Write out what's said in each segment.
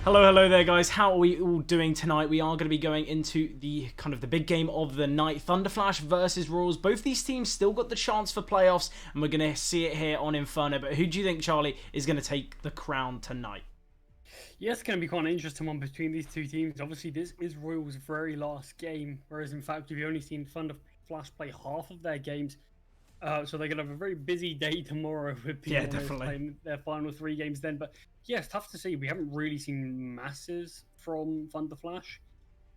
Hello there guys, how are we all doing tonight? We are going to be going into the big game of the night, ThunderFlash versus Royals. Both these teams still got the chance for playoffs, and we're going to see it here on Inferno. But who do you think, Charlie, is going to take the crown tonight? Yeah, it's going to be quite an interesting one between these two teams. Obviously, this is Royals' very last game, whereas in fact, we've only seen ThunderFlash play half of their games. So they're going to have a very busy day tomorrow with people playing their final 3 games then. But yeah, it's tough to see. We haven't really seen masses from ThunderFlash,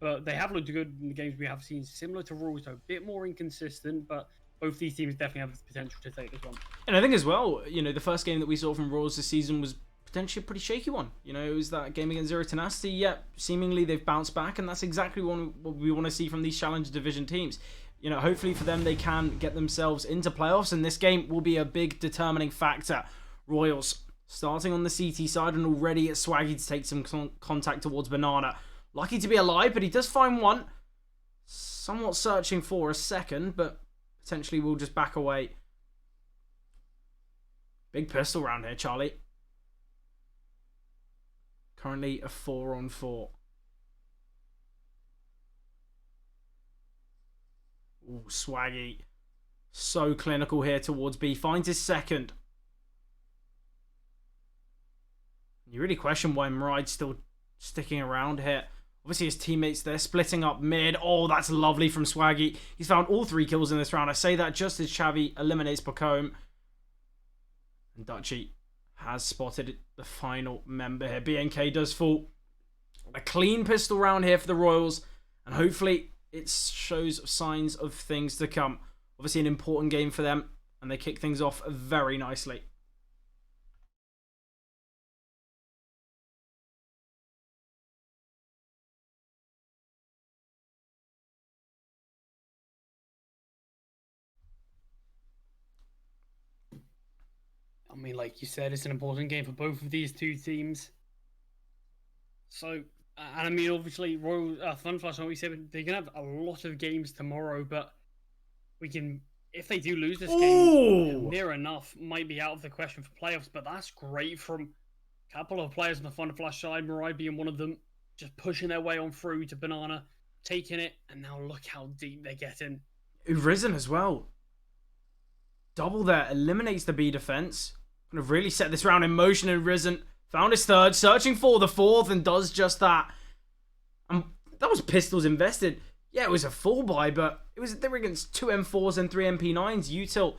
but they have looked good in the games we have seen. Similar to Royals, so a bit more inconsistent, but both these teams definitely have the potential to take this one. And I think as well, the first game that we saw from Royals this season was potentially a pretty shaky one. It was that game against Zero Tenacity. Yeah, seemingly they've bounced back, and that's exactly what we want to see from these Challenger Division teams. Hopefully for them, they can get themselves into playoffs, and this game will be a big determining factor. Royals starting on the CT side, and already it's Swaggy to take some contact towards Banana. Lucky to be alive, but he does find one. Somewhat searching for a second, but potentially will just back away. Big pistol round here, Charlie. Currently a 4-on-4. Ooh, Swaggy. So clinical here towards B. Finds his second. You really question why Mride's still sticking around here. Obviously his teammates there splitting up mid. Oh, that's lovely from Swaggy. He's found all 3 kills in this round. I say that just as Chavi eliminates Pacome. And Dutchy has spotted the final member here. BNK does fall. A clean pistol round here for the Royals. And hopefully it shows signs of things to come. Obviously an important game for them, and they kick things off very nicely. I mean, like you said, it's an important game for both of these two teams. So, and I mean, obviously, ThunderFlash, like we said, they're going to have a lot of games tomorrow, but we can, if they do lose this game, near enough might be out of the question for playoffs, but that's great from a couple of players on the ThunderFlash side, Mirai being one of them, just pushing their way on through to Banana, taking it, and now look how deep they're getting. Risen as well. Double there, eliminates the B defense. Kind of really set this round in motion, and Risen found his third, searching for the fourth, and does just that. That was pistols invested. Yeah, it was a full buy, but they were against 2 M4s and 3 MP9s. Util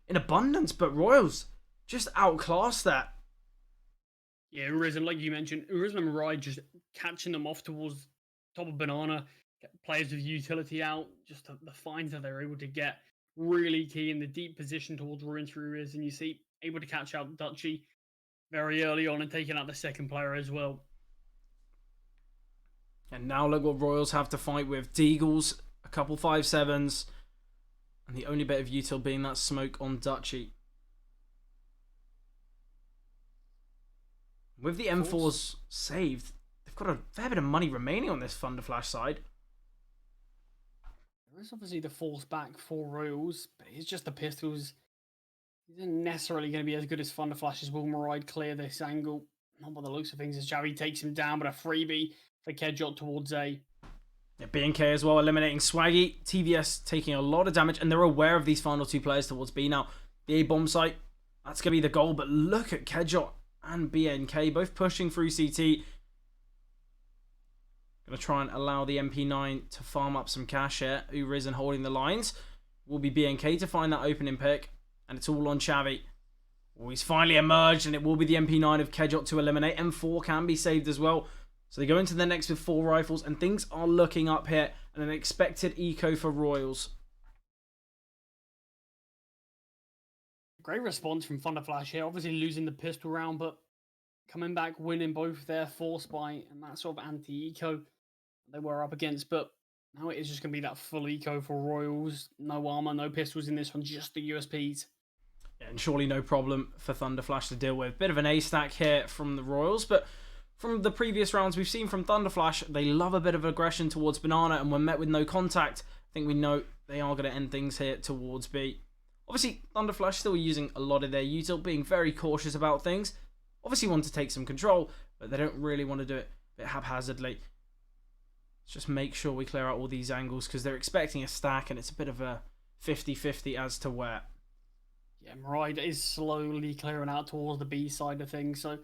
in abundance, but Royals just outclassed that. Yeah, Risen, like you mentioned, Risen and Mirai just catching them off towards top of Banana. Get players with utility out, just the finds that they're able to get. Really key in the deep position towards Ruin through Risen. You see, able to catch out Dutchy very early on and taking out the second player as well. And now look what Royals have to fight with. Deagles, a couple 5-7s, and the only bit of util being that smoke on Dutchy. With the M4s saved, they've got a fair bit of money remaining on this ThunderFlash side. There's obviously the force back for Royals, but it's just the pistols. He's not necessarily going to be as good as ThunderFlash as will Mirai clear this angle. Not by the looks of things as Javi takes him down, but a freebie for Kedjot towards A. Yeah, BNK as well, eliminating Swaggy. TVS taking a lot of damage, and they're aware of these final 2 players towards B now. The A bomb site, that's going to be the goal, but look at Kedjot and BNK, both pushing through CT. Going to try and allow the MP9 to farm up some cash here. Risen holding the lines. Will be BNK to find that opening pick. And it's all on Chavi. Oh, he's finally emerged, and it will be the MP9 of Kedjot to eliminate. M4 can be saved as well. So they go into the next with 4 rifles, and things are looking up here. And an expected eco for Royals. Great response from ThunderFlash here. Obviously losing the pistol round, but coming back, winning both their force buy and that sort of anti-eco they were up against. But now it is just going to be that full eco for Royals. No armor, no pistols in this one, just the USPs. Yeah, and surely no problem for ThunderFlash to deal with. Bit of an A-stack here from the Royals, but from the previous rounds we've seen from ThunderFlash, they love a bit of aggression towards Banana, and when met with no contact, I think we know they are going to end things here towards B. Obviously, ThunderFlash still using a lot of their util, being very cautious about things. Obviously want to take some control, but they don't really want to do it a bit haphazardly. Let's just make sure we clear out all these angles because they're expecting a stack and it's a bit of a 50-50 as to where. Yeah, Maride is slowly clearing out towards the B side of things, so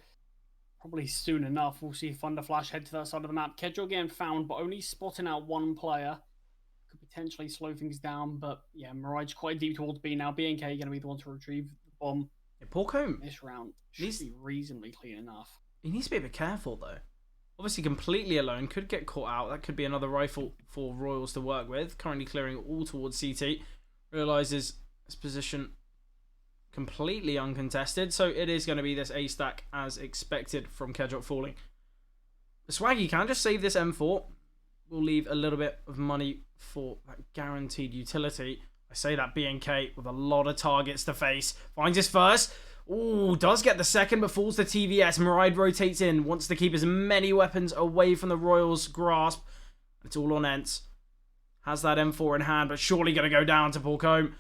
probably soon enough we'll see ThunderFlash head to that side of the map. Kedril getting found, but only spotting out one player. Could potentially slow things down, but yeah, Maride's quite deep towards B now. BNK going to be the one to retrieve the bomb. Yeah, Porcombe this round should be reasonably clean enough. He needs to be a bit careful though. Obviously completely alone, could get caught out. That could be another rifle for Royals to work with. Currently clearing all towards CT. Realises his position completely uncontested, so it is going to be this A stack as expected from Kedril falling. Swaggy can just save this M4. We'll leave a little bit of money for that guaranteed utility. I say that BNK with a lot of targets to face. Finds his first. Ooh, does get the second, but falls to TVS. Maride rotates in, wants to keep as many weapons away from the Royals' grasp. It's all on Ents. Has that M4 in hand, but surely going to go down to Porcombe.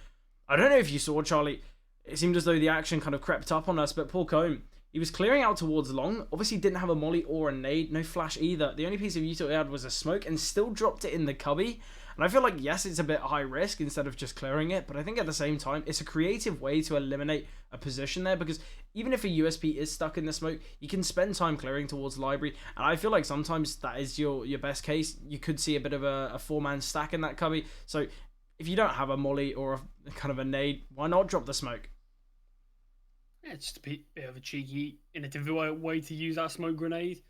I don't know if you saw, Charlie. It seemed as though the action kind of crept up on us, but Porcombe, he was clearing out towards long. Obviously didn't have a molly or a nade, no flash either. The only piece of utility he had was a smoke and still dropped it in the cubby. And I feel like, yes, it's a bit high risk instead of just clearing it, but I think at the same time, it's a creative way to eliminate a position there, because even if a USP is stuck in the smoke, you can spend time clearing towards library, and I feel like sometimes that is your best case. You could see a bit of a four-man stack in that cubby, so if you don't have a molly or a kind of a nade, why not drop the smoke? Yeah, it's just a bit of a cheeky, innovative way to use that smoke grenade.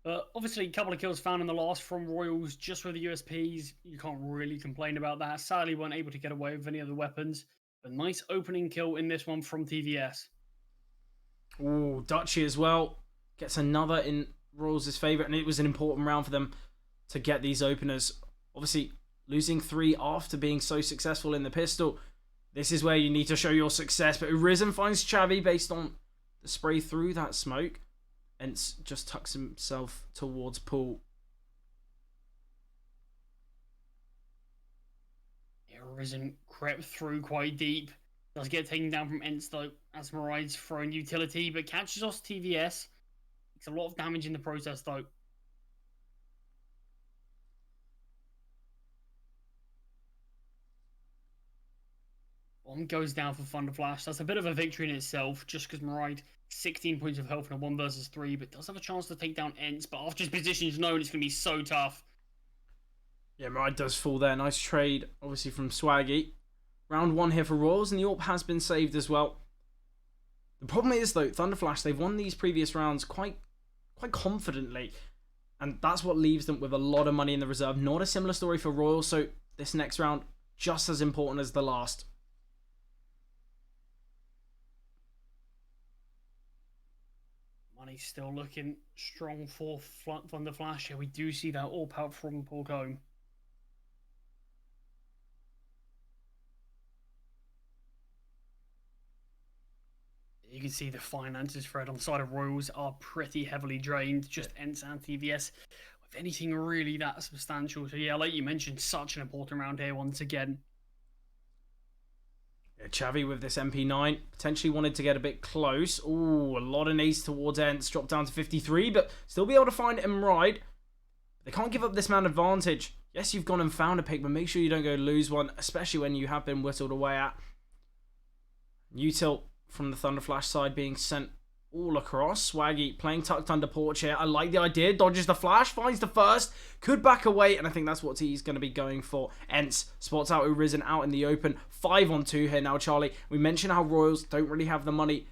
But obviously, a couple of kills found in the last from Royals just with the USPs. You can't really complain about that. Sadly, weren't able to get away with any other weapons. A nice opening kill in this one from TVS. Ooh, Dutchy as well. Gets another in Royals' favour, and it was an important round for them to get these openers. Obviously, losing 3 after being so successful in the pistol. This is where you need to show your success. But Arisen finds Chavi based on the spray through that smoke. And just tucks himself towards Pool. Yeah, Arisen crept through quite deep. Does get taken down from Ents though, as Maride's throwing utility, but catches off TVS. Makes a lot of damage in the process though. Bomb goes down for ThunderFlash. That's a bit of a victory in itself, just because Maride 16 points of health in a 1 versus 3, but does have a chance to take down Ents, but after his position is known, it's going to be so tough. Yeah, Maride does fall there. Nice trade, obviously, from Swaggy. Round 1 here for Royals, and the AWP has been saved as well. The problem is, though, ThunderFlash, they've won these previous rounds quite confidently, and that's what leaves them with a lot of money in the reserve. Not a similar story for Royals, so this next round, just as important as the last. Money's still looking strong for ThunderFlash. Yeah, we do see that AWP out from Porcombe. You can see the finances, Fred, on the side of Royals are pretty heavily drained. Just Ents and TVS, with anything really that substantial. So yeah, like you mentioned, such an important round here once again. Yeah, Chavi with this MP9 potentially wanted to get a bit close. Ooh, a lot of nades towards Ents. Dropped down to 53, but still be able to find Maride. They can't give up this man advantage. Yes, you've gone and found a pick, but make sure you don't go lose one, especially when you have been whittled away at. Util from the ThunderFlash side being sent all across. Swaggy playing tucked under porch here. I like the idea. Dodges the flash. Finds the first. Could back away. And I think that's what he's going to be going for. Ents spots out Arisen out in the open. 5-on-2 here now, Charlie. We mentioned how Royals don't really have the money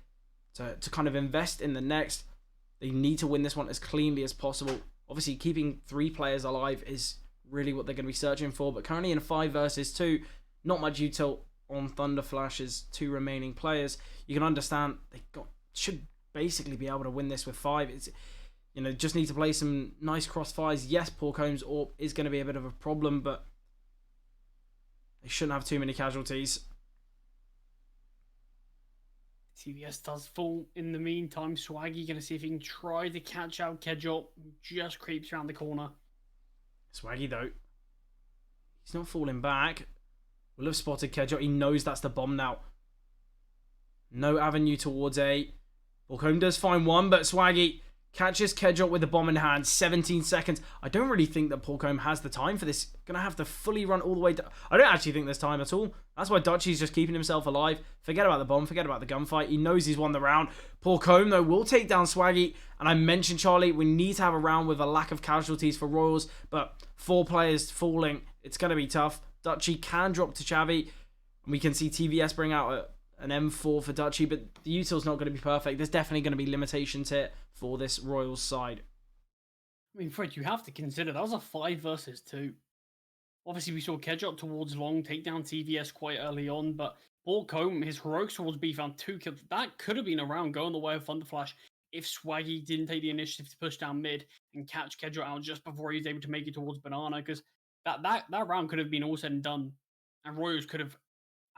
to kind of invest in the next. They need to win this one as cleanly as possible. Obviously, keeping 3 players alive is really what they're going to be searching for. But currently in a 5 versus 2, not much util on ThunderFlash's 2 remaining players. You can understand they should basically be able to win this with 5. It's, you know, just need to play some nice crossfires. Yes, Porcombe's AWP is going to be a bit of a problem, but they shouldn't have too many casualties. TVS does fall in the meantime. Swaggy going to see if he can try to catch out Kedril, who just creeps around the corner. Swaggy, though, he's not falling back. Will have spotted Kedril. He knows that's the bomb now. No avenue towards A. Porcombe does find one, but Swaggy Catches Kedjot with the bomb in hand, 17 seconds. I don't really think that Porcombe has the time for this. Gonna have to fully run all the way down. I don't actually think there's time at all. That's why Dutchy's just keeping himself alive. Forget about the bomb, forget about the gunfight. He knows he's won the round. Porcombe, though, will take down Swaggy. And I mentioned, Charlie, we need to have a round with a lack of casualties for Royals. But 4 players falling, it's going to be tough. Dutchy can drop to Chavi. And we can see TVS bring out an M4 for Dutchy, but the util's not going to be perfect. There's definitely going to be limitations here for this Royals side. I mean, Fred, you have to consider that was a 5 versus 2. Obviously, we saw Kedjot towards long take down TVS quite early on, but Porcombe, his heroics towards B, found 2 kills. That could have been a round going the way of ThunderFlash if Swaggy didn't take the initiative to push down mid and catch Kedjot out just before he was able to make it towards Banana, because that round could have been all said and done, and Royals could have,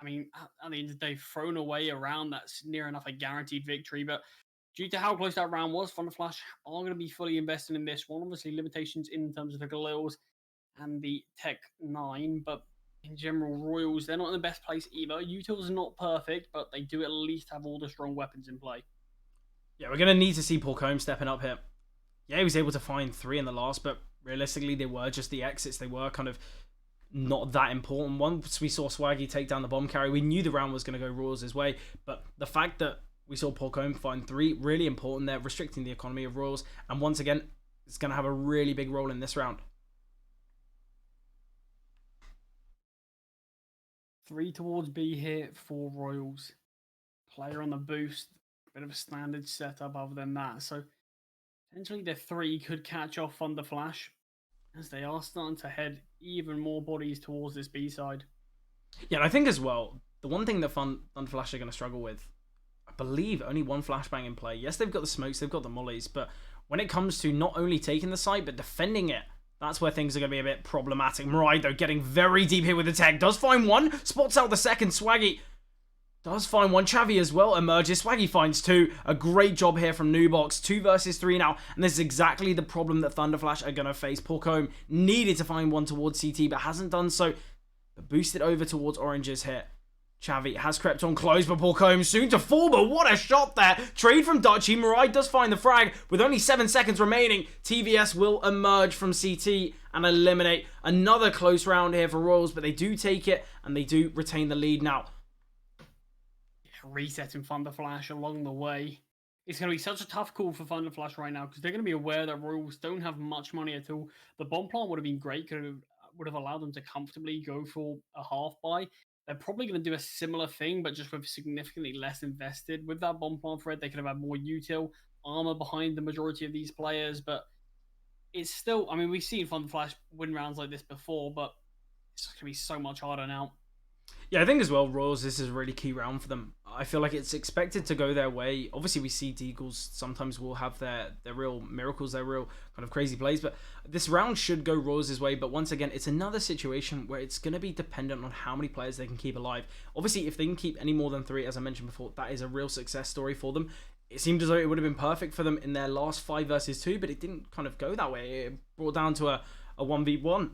I mean, at the end of the day, thrown away a round that's near enough a guaranteed victory. But due to how close that round was, ThunderFlash are going to be fully invested in this one. Obviously, limitations in terms of the Galils and the Tech 9. But in general, Royals, they're not in the best place either. Utils are not perfect, but they do at least have all the strong weapons in play. Yeah, we're going to need to see Porcombe stepping up here. Yeah, he was able to find 3 in the last, but realistically, they were just the exits. They were kind of not that important. Once we saw Swaggy take down the bomb carry, we knew the round was going to go Royals' way, but the fact that we saw Porcombe find 3, really important there, restricting the economy of Royals, and once again, it's going to have a really big role in this round. 3 towards B here for Royals. Player on the boost, bit of a standard setup other than that, so potentially the 3 could catch off ThunderFlash, as they are starting to head even more bodies towards this B side. Yeah, and I think as well, the one thing that ThunderFlash are going to struggle with, I believe only 1 flashbang in play. Yes, they've got the smokes, they've got the mollies, but when it comes to not only taking the site, but defending it, that's where things are going to be a bit problematic. Mirai, though, getting very deep here with the tech. Does find 1, spots out the second. Swaggy does find 1. Chavi as well emerges. Swaggy finds 2. A great job here from Nubox. 2 versus 3 now. And this is exactly the problem that ThunderFlash are going to face. Porcombe needed to find 1 towards CT, but hasn't done so. But boosted over towards Oranges here. Chavi has crept on close, but Porcombe soon to fall. But what a shot there. Trade from Dutchy. Mirai does find the frag with only 7 seconds remaining. TVS will emerge from CT and eliminate. Another close round here for Royals, but they do take it and they do retain the lead now. Resetting ThunderFlash along the way. It's going to be such a tough call for ThunderFlash right now because they're going to be aware that Royals don't have much money at all. The bomb plant would have been great, would have allowed them to comfortably go for a half buy. They're probably going to do a similar thing, but just with significantly less invested. With that bomb plant thread, they could have had more util armor behind the majority of these players, but it's still, I mean, we've seen ThunderFlash win rounds like this before, but it's going to be so much harder now. Yeah, I think as well, Royals, this is a really key round for them. I feel like it's expected to go their way. Obviously, we see Deagles sometimes will have their real miracles, their real kind of crazy plays, but this round should go Royals' way. But once again, it's another situation where it's going to be dependent on how many players they can keep alive. Obviously, if they can keep any more than 3, as I mentioned before, that is a real success story for them. It seemed as though it would have been perfect for them in their last 5 versus 2, but it didn't kind of go that way. It brought down to a 1v1.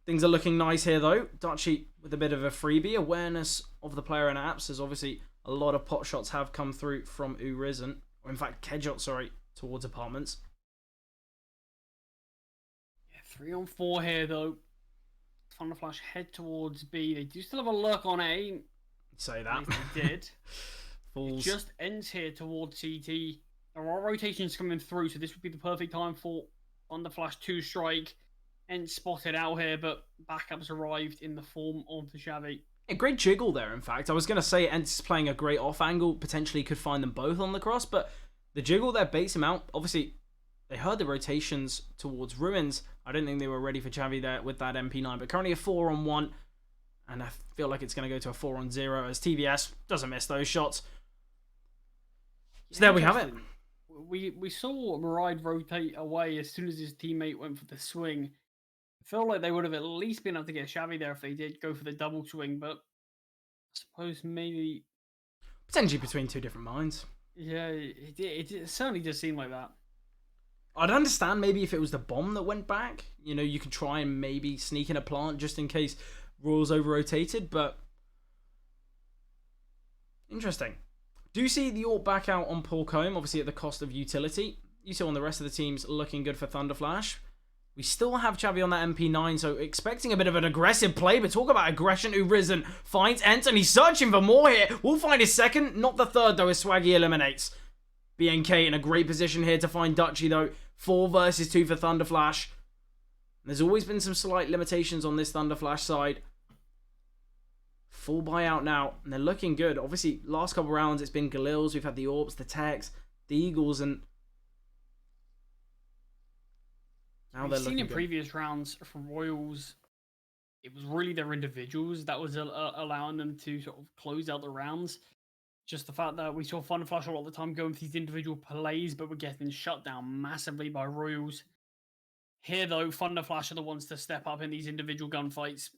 Things are looking nice here, though. Dutchy with a bit of a freebie. Awareness of the player and apps, as obviously a lot of pot shots have come through from Urisen. Or in fact, Kedjot, sorry, towards apartments. Yeah, 3 on 4 here, though. ThunderFlash head towards B. They do still have a lurk on A. Say that. They did. Fools. It just ends here towards CT. There are rotations coming through, so this would be the perfect time for ThunderFlash to strike. And spotted out here, but backups arrived in the form of the Xavi. A great jiggle there, in fact. I was going to say Ent's playing a great off angle, potentially could find them both on the cross, but the jiggle there baits him out. Obviously, they heard the rotations towards Ruins. I don't think they were ready for Xavi there with that MP9, but currently a 4 on 1, and I feel like it's going to go to a 4 on 0 as TVS doesn't miss those shots. So there we have it. We saw Mirai rotate away as soon as his teammate went for the swing. I feel like they would have at least been able to get Xavi there if they did go for the double swing, but I suppose maybe... Potentially between 2 different minds. Yeah, it certainly does seem like that. I'd understand maybe if it was the bomb that went back. You know, you could try and maybe sneak in a plant just in case Royals over-rotated, but... Interesting. Do see the AWP back out on Porcombe, obviously at the cost of utility. you saw on the rest of the teams looking good for ThunderFlash. We still have Chavi on that MP9, so expecting a bit of an aggressive play, but talk about aggression. Urisen finds Ent, and he's searching for more here. We'll find his second, not the third, though, as Swaggy eliminates. BNK in a great position here to find Dutchy, though. 4 versus 2 for ThunderFlash. There's always been some slight limitations on this ThunderFlash side. Full buyout now, and they're looking good. Obviously, last couple rounds, it's been Galils. We've had the Orps, the Techs, the Eagles, and now We've they're seen looking in good. previous rounds from Royals, it was really their individuals that was allowing them to sort of close out the rounds. Just the fact that we saw ThunderFlash a lot of the time going for these individual plays, but we're getting shut down massively by Royals. Here, though, ThunderFlash are the ones to step up in these individual gunfights.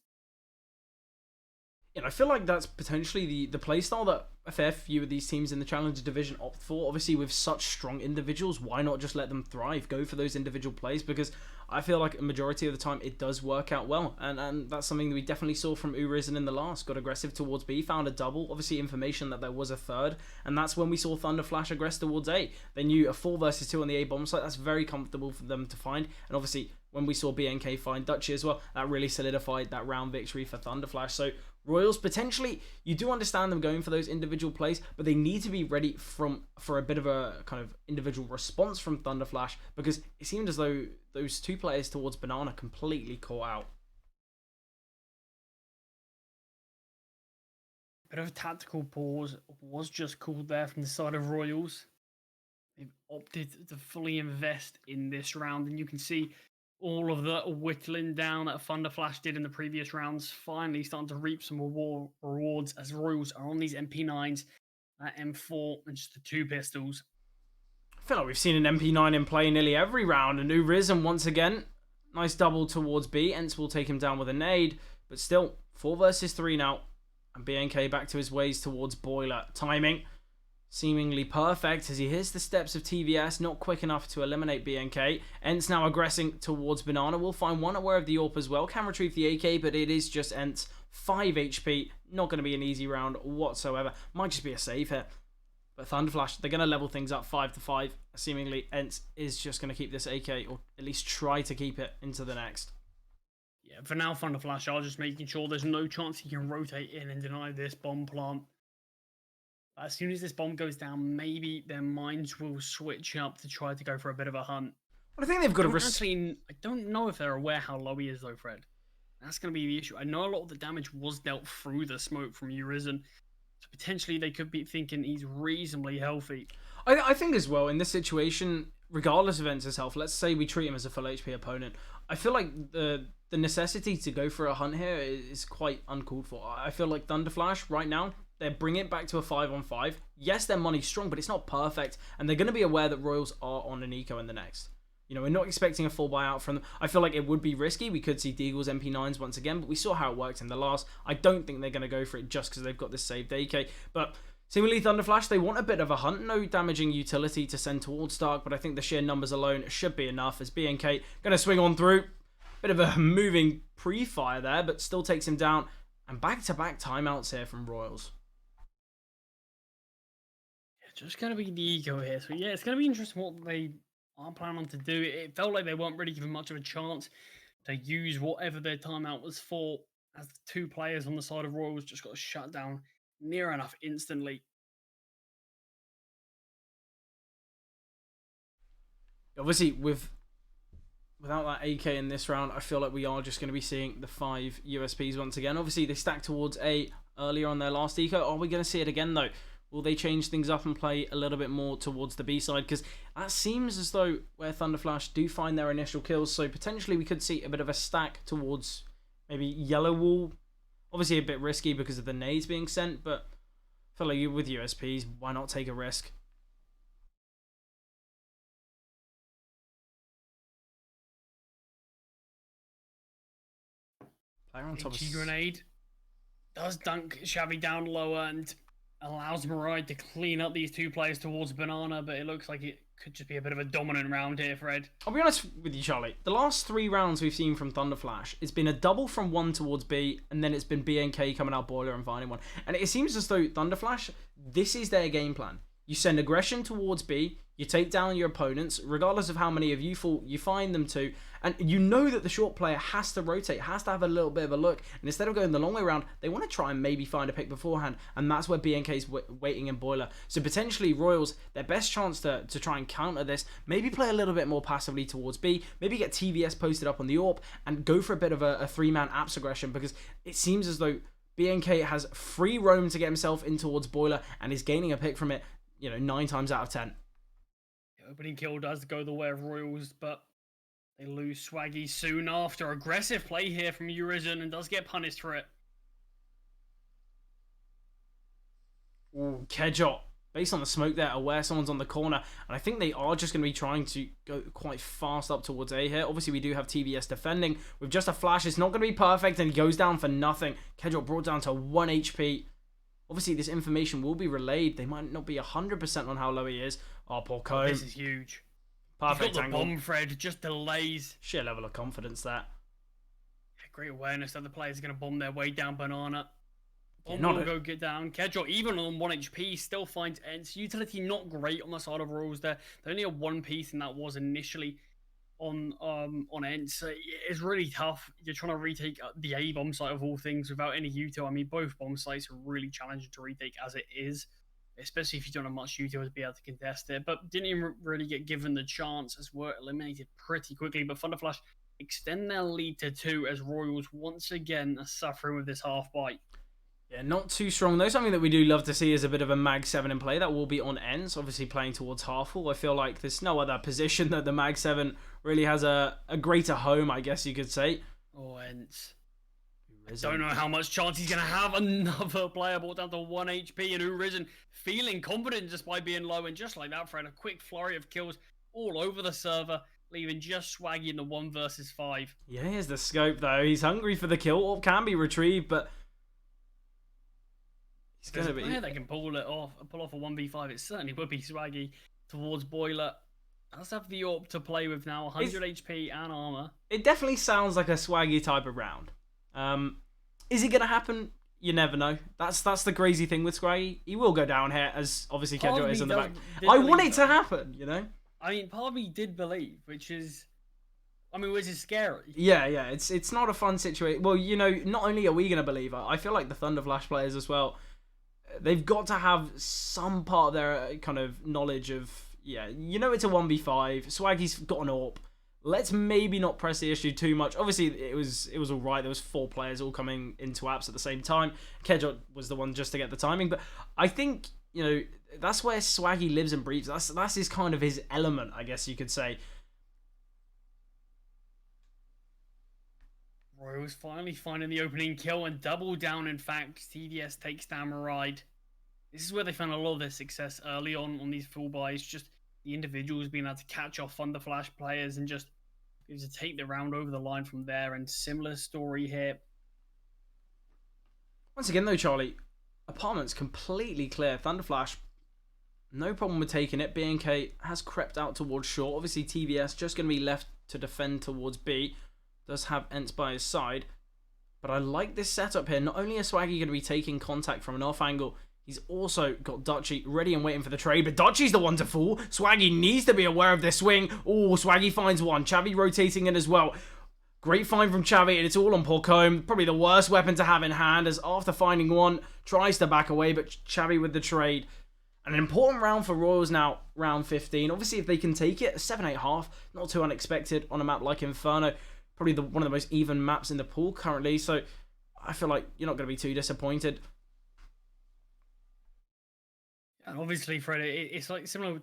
And I feel like that's potentially the playstyle that a fair few of these teams in the Challenger Division opt for. Obviously, with such strong individuals, why not just let them thrive? Go for those individual plays, because I feel like a majority of the time it does work out well. And that's something that we definitely saw from Urisen in the last. Got aggressive towards B, found a double. Obviously, information that there was a third. And that's when we saw ThunderFlash aggress towards A. They knew a 4 versus 2 on the A bomb site. That's very comfortable for them to find. And obviously, when we saw BNK find Dutchy as well, that really solidified that round victory for ThunderFlash. So Royals, potentially, you do understand them going for those individual plays, but they need to be ready for a bit of a kind of individual response from ThunderFlash, because it seemed as though those 2 players towards Banana completely caught out. Bit of a tactical pause was just called there from the side of Royals. They've opted to fully invest in this round, and you can see all of the whittling down that ThunderFlash did in the previous rounds finally starting to reap some rewards as Royals are on these MP9s, that M4, and just the 2 pistols. I feel like we've seen an MP9 in play nearly every round, and Urisen once again, nice double towards B. Ents will take him down with a nade, but still, 4 versus 3 now, and BNK back to his ways towards Boiler. Timing seemingly perfect as he hears the steps of TVS, not quick enough to eliminate BNK. Ents now aggressing towards Banana. We'll find one aware of the AWP as well. Can retrieve the AK, but it is just Ents. 5 HP. Not going to be an easy round whatsoever. Might just be a save here. But ThunderFlash, they're going to level things up 5-5. Seemingly, Ents is just going to keep this AK, or at least try to keep it into the next. Yeah, for now, ThunderFlash are just making sure there's no chance he can rotate in and deny this bomb plant. As soon as this bomb goes down, maybe their minds will switch up to try to go for a bit of a hunt. But I think they've got I don't know if they're aware how low he is, though, Fred. That's going to be the issue. I know a lot of the damage was dealt through the smoke from Urisen, so potentially they could be thinking he's reasonably healthy. I think as well, in this situation, regardless of Ents' health, let's say we treat him as a full HP opponent, I feel like the necessity to go for a hunt here is quite uncalled for. I feel like ThunderFlash, right now, they're bringing it back to a 5-on-5. Yes, their money's strong, but it's not perfect, and they're going to be aware that Royals are on an eco in the next. You know, we're not expecting a full buyout from them. I feel like it would be risky. We could see Deagle's MP9s once again, but we saw how it worked in the last. I don't think they're going to go for it just because they've got this saved AK. But seemingly ThunderFlash, they want a bit of a hunt. No damaging utility to send towards Stark, but I think the sheer numbers alone should be enough as BNK going to swing on through. Bit of a moving pre-fire there, but still takes him down. And back-to-back timeouts here from Royals. Just going to be the ego here. So, yeah, it's going to be interesting what they are planning on to do. It felt like they weren't really given much of a chance to use whatever their timeout was for, as the 2 players on the side of Royals just got shut down near enough instantly. Obviously, without that AK in this round, I feel like we are just going to be seeing the 5 USPs once again. Obviously, they stacked towards A earlier on their last eco. Are we going to see it again, though? Will they change things up and play a little bit more towards the B side? Because that seems as though where ThunderFlash do find their initial kills, so potentially we could see a bit of a stack towards maybe Yellow Wall. Obviously a bit risky because of the nades being sent, but I feel like with USPs, why not take a risk? Player on top HE grenade does dunk Xavi down lower and allows Mirai to clean up these 2 players towards Banana, but it looks like it could just be a bit of a dominant round here, Fred. I'll be honest with you, Charlie. The last 3 rounds we've seen from ThunderFlash, it's been a double from 1 towards B, and then it's been BNK coming out Boiler and finding one. And it seems as though ThunderFlash, this is their game plan. You send aggression towards B, you take down your opponents, regardless of how many of you find them to, and you know that the short player has to rotate, has to have a little bit of a look, and instead of going the long way around, they want to try and maybe find a pick beforehand, and that's where BNK's waiting in Boiler. So potentially Royals, their best chance to try and counter this, maybe play a little bit more passively towards B, maybe get TVS posted up on the AWP, and go for a bit of a 3-man apps aggression, because it seems as though BNK has free roam to get himself in towards Boiler, and is gaining a pick from it, 9 times out of 10. The opening kill does go the way of Royals, but they lose Swaggy soon after. Aggressive play here from Urizen and does get punished for it. Ooh, Kedjot, based on the smoke there, aware someone's on the corner, and I think they are just going to be trying to go quite fast up towards A here. Obviously, we do have TVS defending. With just a flash, it's not going to be perfect, and he goes down for nothing. Kedjot brought down to 1 HP. Obviously, this information will be relayed. They might not be 100% on how low he is. Oh, poor Comb. This is huge. Perfect He's got the angle. bomb thread, just delays. Sheer level of confidence there. Great awareness that the players are going to bomb their way down Banana. Yeah, Bomb will go get down. Kedjot, even on 1 HP, still finds Ents. Utility not great on the side of Royals there. They're only a 1 piece, and that was initially on Ents. It's really tough. You're trying to retake the A bomb site of all things without any util. I mean, both bomb sites are really challenging to retake as it is, especially if you don't have much util to be able to contest it. But didn't even really get given the chance, as were eliminated pretty quickly. But ThunderFlash extend their lead to 2 as Royals once again are suffering with this half bite. Yeah, not too strong though. Something that we do love to see is a bit of a Mag 7 in play. That will be on Ents, obviously playing towards Halfwall. I feel like there's no other position that the Mag 7 really has a greater home, I guess you could say. Oh, Ents. I don't know how much chance he's going to have. Another player brought down to 1 HP, and Urizen feeling confident just by being low, and just like that, Fred, a quick flurry of kills all over the server, leaving just Swaggy in the 1 versus 5. Yeah, here's the scope though. He's hungry for the kill, or can be retrieved, but he's going to be... Yeah, they can pull off a 1v5. It certainly would be Swaggy towards Boiler. Does have the AWP to play with now, 100 HP and armor. It definitely sounds like a Swaggy type of round. Is it going to happen? You never know. That's the crazy thing with Swaggy. He will go down here, as obviously Kedjot is in the back. I want it to happen, I mean, part of me did believe, which is scary. Yeah, it's not a fun situation. Well, not only are we going to believe it, I feel like the ThunderFlash players as well, they've got to have some part of their kind of knowledge of, it's a 1v5. Swaggy's got an AWP. Let's maybe not press the issue too much. Obviously, it was all right. There was 4 players all coming into apps at the same time. Kedjot was the one just to get the timing. But I think, that's where Swaggy lives and breathes. That's his kind of his element, I guess you could say. Royals finally finding the opening kill and double down. In fact, TVS takes down Maride. This is where they found a lot of their success early on these full buys. Just the individuals being able to catch off ThunderFlash players and just be able to take the round over the line from there. And similar story here. Once again, though, Charlie, apartment's completely clear. ThunderFlash, no problem with taking it. BNK has crept out towards short. Obviously, TVS just going to be left to defend towards B. Does have Ents by his side. But I like this setup here. Not only is Swaggy going to be taking contact from an off angle, he's also got Dutchy ready and waiting for the trade. But Dutchy's the one to fall. Swaggy needs to be aware of this swing. Oh, Swaggy finds one. Chavi rotating in as well. Great find from Chavi, and it's all on poor Comb. Probably the worst weapon to have in hand, as after finding one, tries to back away, but Chavi with the trade. An important round for Royals now, round 15. Obviously, if they can take it, a 7-8 not too unexpected on a map like Inferno. Probably one of the most even maps in the pool currently, so I feel like you're not going to be too disappointed. And obviously, Fred, it's like similar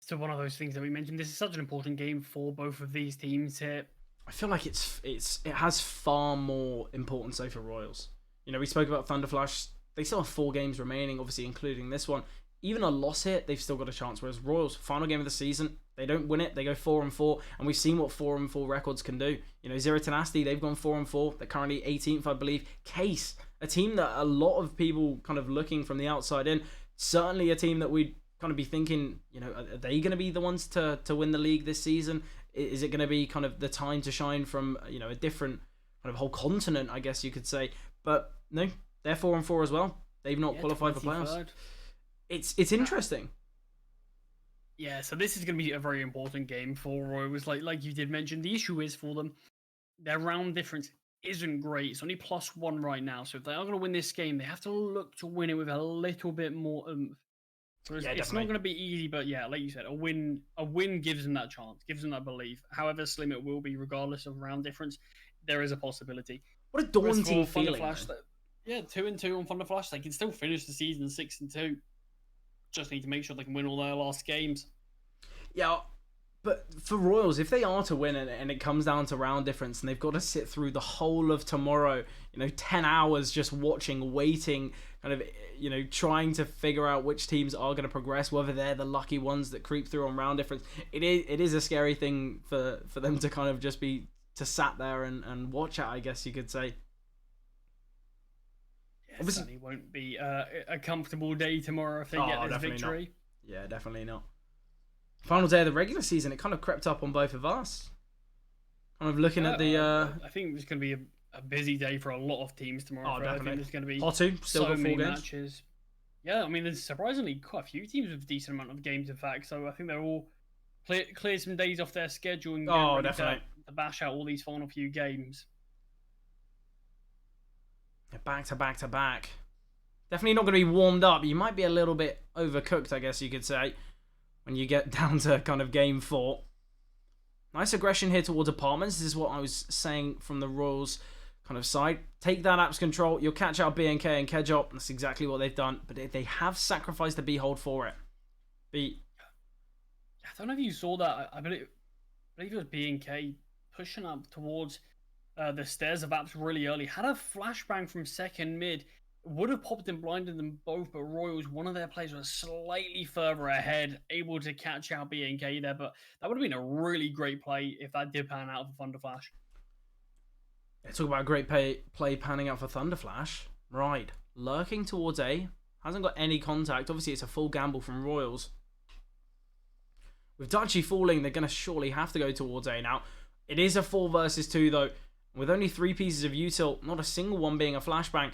to one of those things that we mentioned. This is such an important game for both of these teams here. I feel like it has far more importance though for Royals. We spoke about ThunderFlash. They still have 4 games remaining, obviously including this one. Even a loss here, they've still got a chance. Whereas Royals, final game of the season, they don't win it. They go 4-4, and we've seen what 4-4 records can do. Zero Tenacity, they've gone 4-4. They're currently 18th, I believe. Case, a team that a lot of people kind of looking from the outside in. Certainly a team that we'd kind of be thinking, are they going to be the ones to win the league this season? Is it going to be kind of the time to shine from, a different kind of whole continent, I guess you could say. But no, they're 4-4 as well. They've not qualified for playoffs. It's interesting. Yeah, so this is going to be a very important game for Royals. Like you did mention, the issue is for them, their round difference isn't great. It's only +1 right now. So if they are going to win this game, they have to look to win it with a little bit more oomph. So Yeah, it's not definitely. going to be easy, but yeah, like you said, a win gives them that chance, gives them that belief. However slim it will be, regardless of round difference, there is a possibility. What a Whereas daunting for feeling, ThunderFlash, though. yeah, 2-2 on ThunderFlash, they can still finish the season 6-2. Just need to make sure they can win all their last games. Yeah, but for Royals, if they are to win and it comes down to round difference and they've got to sit through the whole of tomorrow, 10 hours just watching, waiting, kind of, trying to figure out which teams are going to progress, whether they're the lucky ones that creep through on round difference, it is a scary thing for them to kind of just be to sat there and watch it, I guess you could say. Yeah, Obviously, certainly won't be a comfortable day tomorrow if they get oh, this definitely not. victory. Yeah, definitely not. Final day of the regular season, it kind of crept up on both of us. Kind of looking at the I think it's going to be a busy day for a lot of teams tomorrow. oh, Fred. I think definitely. there's going to be Hotu still so got many 4 games. matches. Yeah, I mean, there's surprisingly quite a few teams with a decent amount of games, in fact. So I think they're all clear some days off their schedule and get Oh, ready definitely. to bash out all these final few games. Back to back to back. Definitely not going to be warmed up. You might be a little bit overcooked, I guess you could say, when you get down to kind of game 4. Nice aggression here towards apartments. This is what I was saying from the Royals kind of side. Take that apps control. You'll catch out BNK and Kedjop. That's exactly what they've done. But they have sacrificed the B hold for it. B. I don't know if you saw that. I believe it was BNK pushing up towards the stairs of apps really early. Had a flashbang from second mid. Would have popped and blinded them both, but Royals, one of their players was slightly further ahead, able to catch out BNK there. But that would have been a really great play if that did pan out for ThunderFlash. Yeah, talk about a great play panning out for ThunderFlash. Right. Lurking towards A. Hasn't got any contact. Obviously, it's a full gamble from Royals. With Dutchy falling, they're going to surely have to go towards A now. It is a 4 versus 2, though. With only 3 pieces of util, not a single one being a flashbang.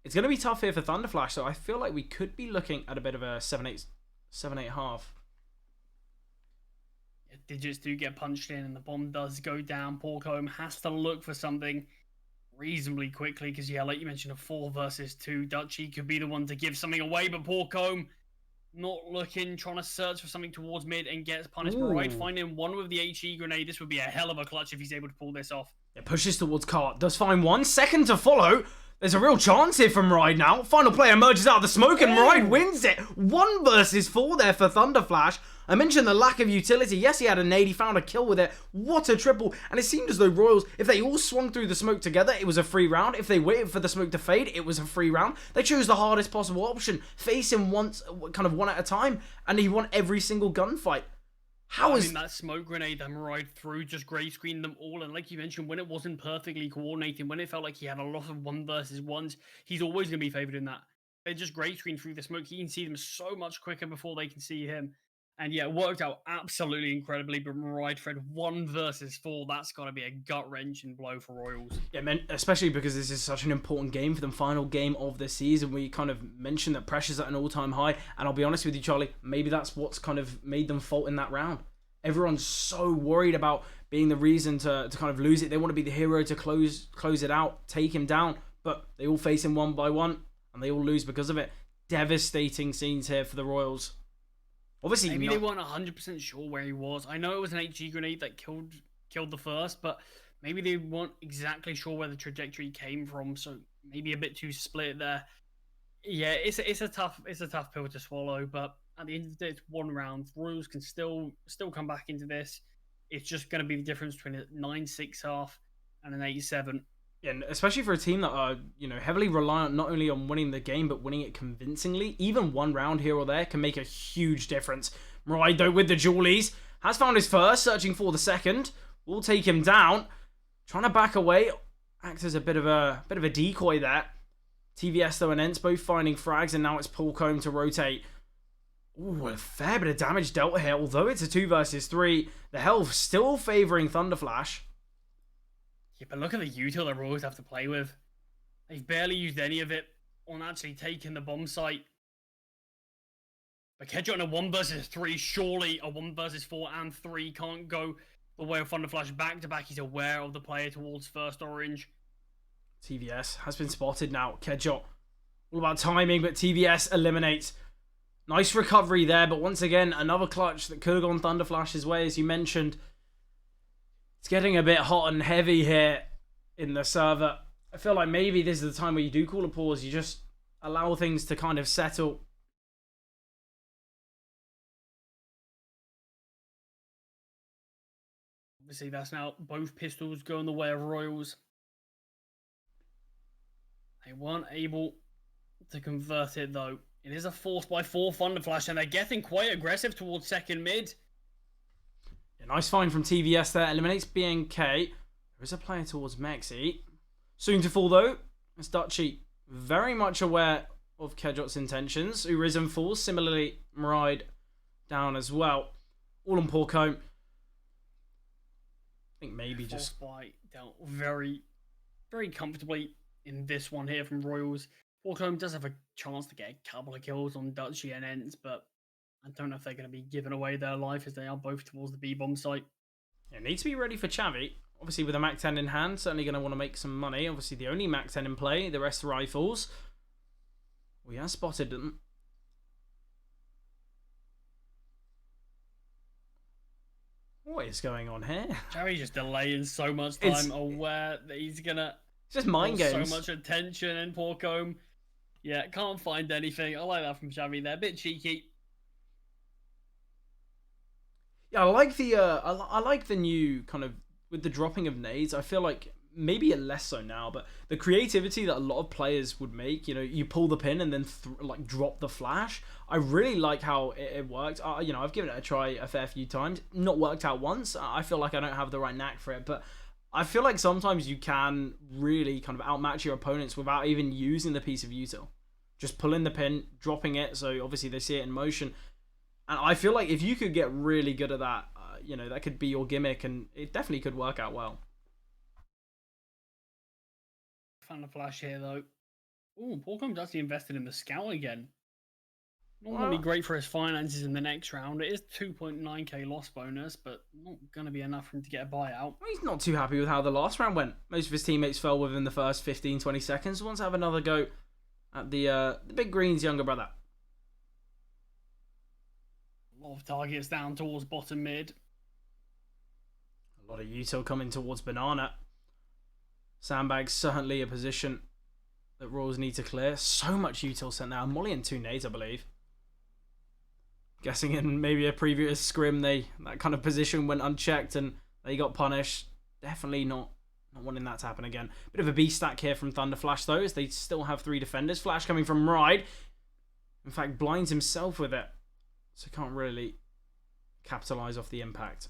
It's going to be tough here for ThunderFlash, so I feel like we could be looking at a bit of a 7-8 half. Digits do get punched in, and the bomb does go down. Porcombe has to look for something reasonably quickly because, yeah, like you mentioned, a 4 versus 2. Dutchy could be the one to give something away, but Porcombe not looking, trying to search for something towards mid and gets punished. Right, finding one with the HE grenade. This would be a hell of a clutch if he's able to pull this off. It pushes towards Cart. Does find 1 second to follow. There's a real chance here from Ride now. Final player emerges out of the smoke and Ride wins it. 1 versus 4 there for ThunderFlash. I mentioned the lack of utility. Yes, he had a nade. He found a kill with it. What a triple. And it seemed as though Royals, if they all swung through the smoke together, it was a free round. If they waited for the smoke to fade, it was a free round. They chose the hardest possible option. Face him once, kind of one at a time. And he won every single gunfight. I mean, that smoke grenade that Maride threw just grey screened them all. And like you mentioned, when it wasn't perfectly coordinated, when it felt like he had a lot of 1 versus 1s, he's always going to be favoured in that. They just grey screen through the smoke. He can see them so much quicker before they can see him. And yeah, it worked out absolutely incredibly. But Maride Fred 1 versus 4, that's got to be a gut-wrenching blow for Royals. Yeah, man, especially because this is such an important game for them. Final game of the season. We kind of mentioned that pressure's at an all-time high. And I'll be honest with you, Charlie, maybe that's what's kind of made them fault in that round. Everyone's so worried about being the reason to kind of lose it. They want to be the hero to close it out, take him down. But they all face him 1 by 1, and they all lose because of it. Devastating scenes here for the Royals. Obviously, maybe they weren't 100% sure where he was. I know it was an HG grenade that killed the first, but maybe they weren't exactly sure where the trajectory came from. So maybe a bit too split there. Yeah, it's a tough pill to swallow. But at the end of the day, it's 1 round. Royals can still come back into this. It's just going to be the difference between a 9-6 half and an 8-7. Yeah, and especially for a team that are, heavily reliant not only on winning the game, but winning it convincingly. Even 1 round here or there can make a huge difference. Maride, though, with the Jewelies, has found his first, searching for the second. Will take him down. Trying to back away. Acts as a bit of a decoy there. TVS, though, and Ents both finding frags, and now it's Porcombe to rotate. Ooh, a fair bit of damage dealt here. Although it's a 2 versus 3, the health still favouring ThunderFlash. Yeah, but look at the util the Royals have to play with. They've barely used any of it on actually taking the bomb site. But Kedron in a 1 versus 3, surely a 1 versus 4 and 3 can't go the way of ThunderFlash back to back. He's aware of the player towards first orange. TVS has been spotted now. Kedjot, all about timing, but TVS eliminates. Nice recovery there, but once again, another clutch that could have gone ThunderFlash's way, as you mentioned. It's getting a bit hot and heavy here in the server. I feel like maybe this is the time where you do call a pause. You just allow things to kind of settle. Obviously, that's now both pistols going the way of Royals. They weren't able to convert it, though. It is a 4x4 ThunderFlash, and they're getting quite aggressive towards second mid. Yeah, nice find from TVS there. Eliminates BNK. There is a player towards Mexi. Soon to fall, though. It's Dutchy. Very much aware of Kedjot's intentions. Urizen falls. Similarly, Maride down as well. All on Porcombe. I think maybe just... Frostbite dealt very, very comfortably in this one here from Royals. Porcombe does have a chance to get a couple of kills on Dutchy and Ents, but I don't know if they're going to be giving away their life as they are both towards the B-bomb site. Yeah, need to be ready for Chavi. Obviously, with a Mac 10 in hand, certainly going to want to make some money. Obviously, the only Mac 10 in play, the rest rifles. We have spotted them. What is going on here? Chavi's just delaying so much time, aware that he's going to... It's just mind games. So much attention in Porcombe. Yeah, can't find anything. I like that from Chavi there. A bit cheeky. Yeah, I like the I like the new kind of with the dropping of nades. I feel like maybe less so now, but the creativity that a lot of players would make. You know, you pull the pin and then like drop the flash. I really like how it worked. You know, I've given it a try a fair few times. Not worked out once. I feel like I don't have the right knack for it, but I feel like sometimes you can really kind of outmatch your opponents without even using the piece of util. Just pulling the pin, dropping it, so obviously they see it in motion. And I feel like if you could get really good at that, you know, that could be your gimmick, and it definitely could work out well. ThunderFlash here, though. Ooh, Porcombe's actually invested in the scout again. Not going to be great for his finances in the next round. It is 2.9k loss bonus, but not going to be enough for him to get a buyout. He's not too happy with how the last round went. Most of his teammates fell within the first 15-20 seconds. Wants to have another go at the Big Green's younger brother. A lot of targets down towards bottom mid. A lot of util coming towards Banana. Sandbag's certainly a position that Royals need to clear. So much util sent now. Molly and 2 nades, I believe. Guessing in maybe a previous scrim, that kind of position went unchecked and they got punished. Definitely not wanting that to happen again. Bit of a B stack here from ThunderFlash, though, as they still have 3 defenders. Flash coming from Ride. In fact, blinds himself with it. So can't really capitalise off the impact.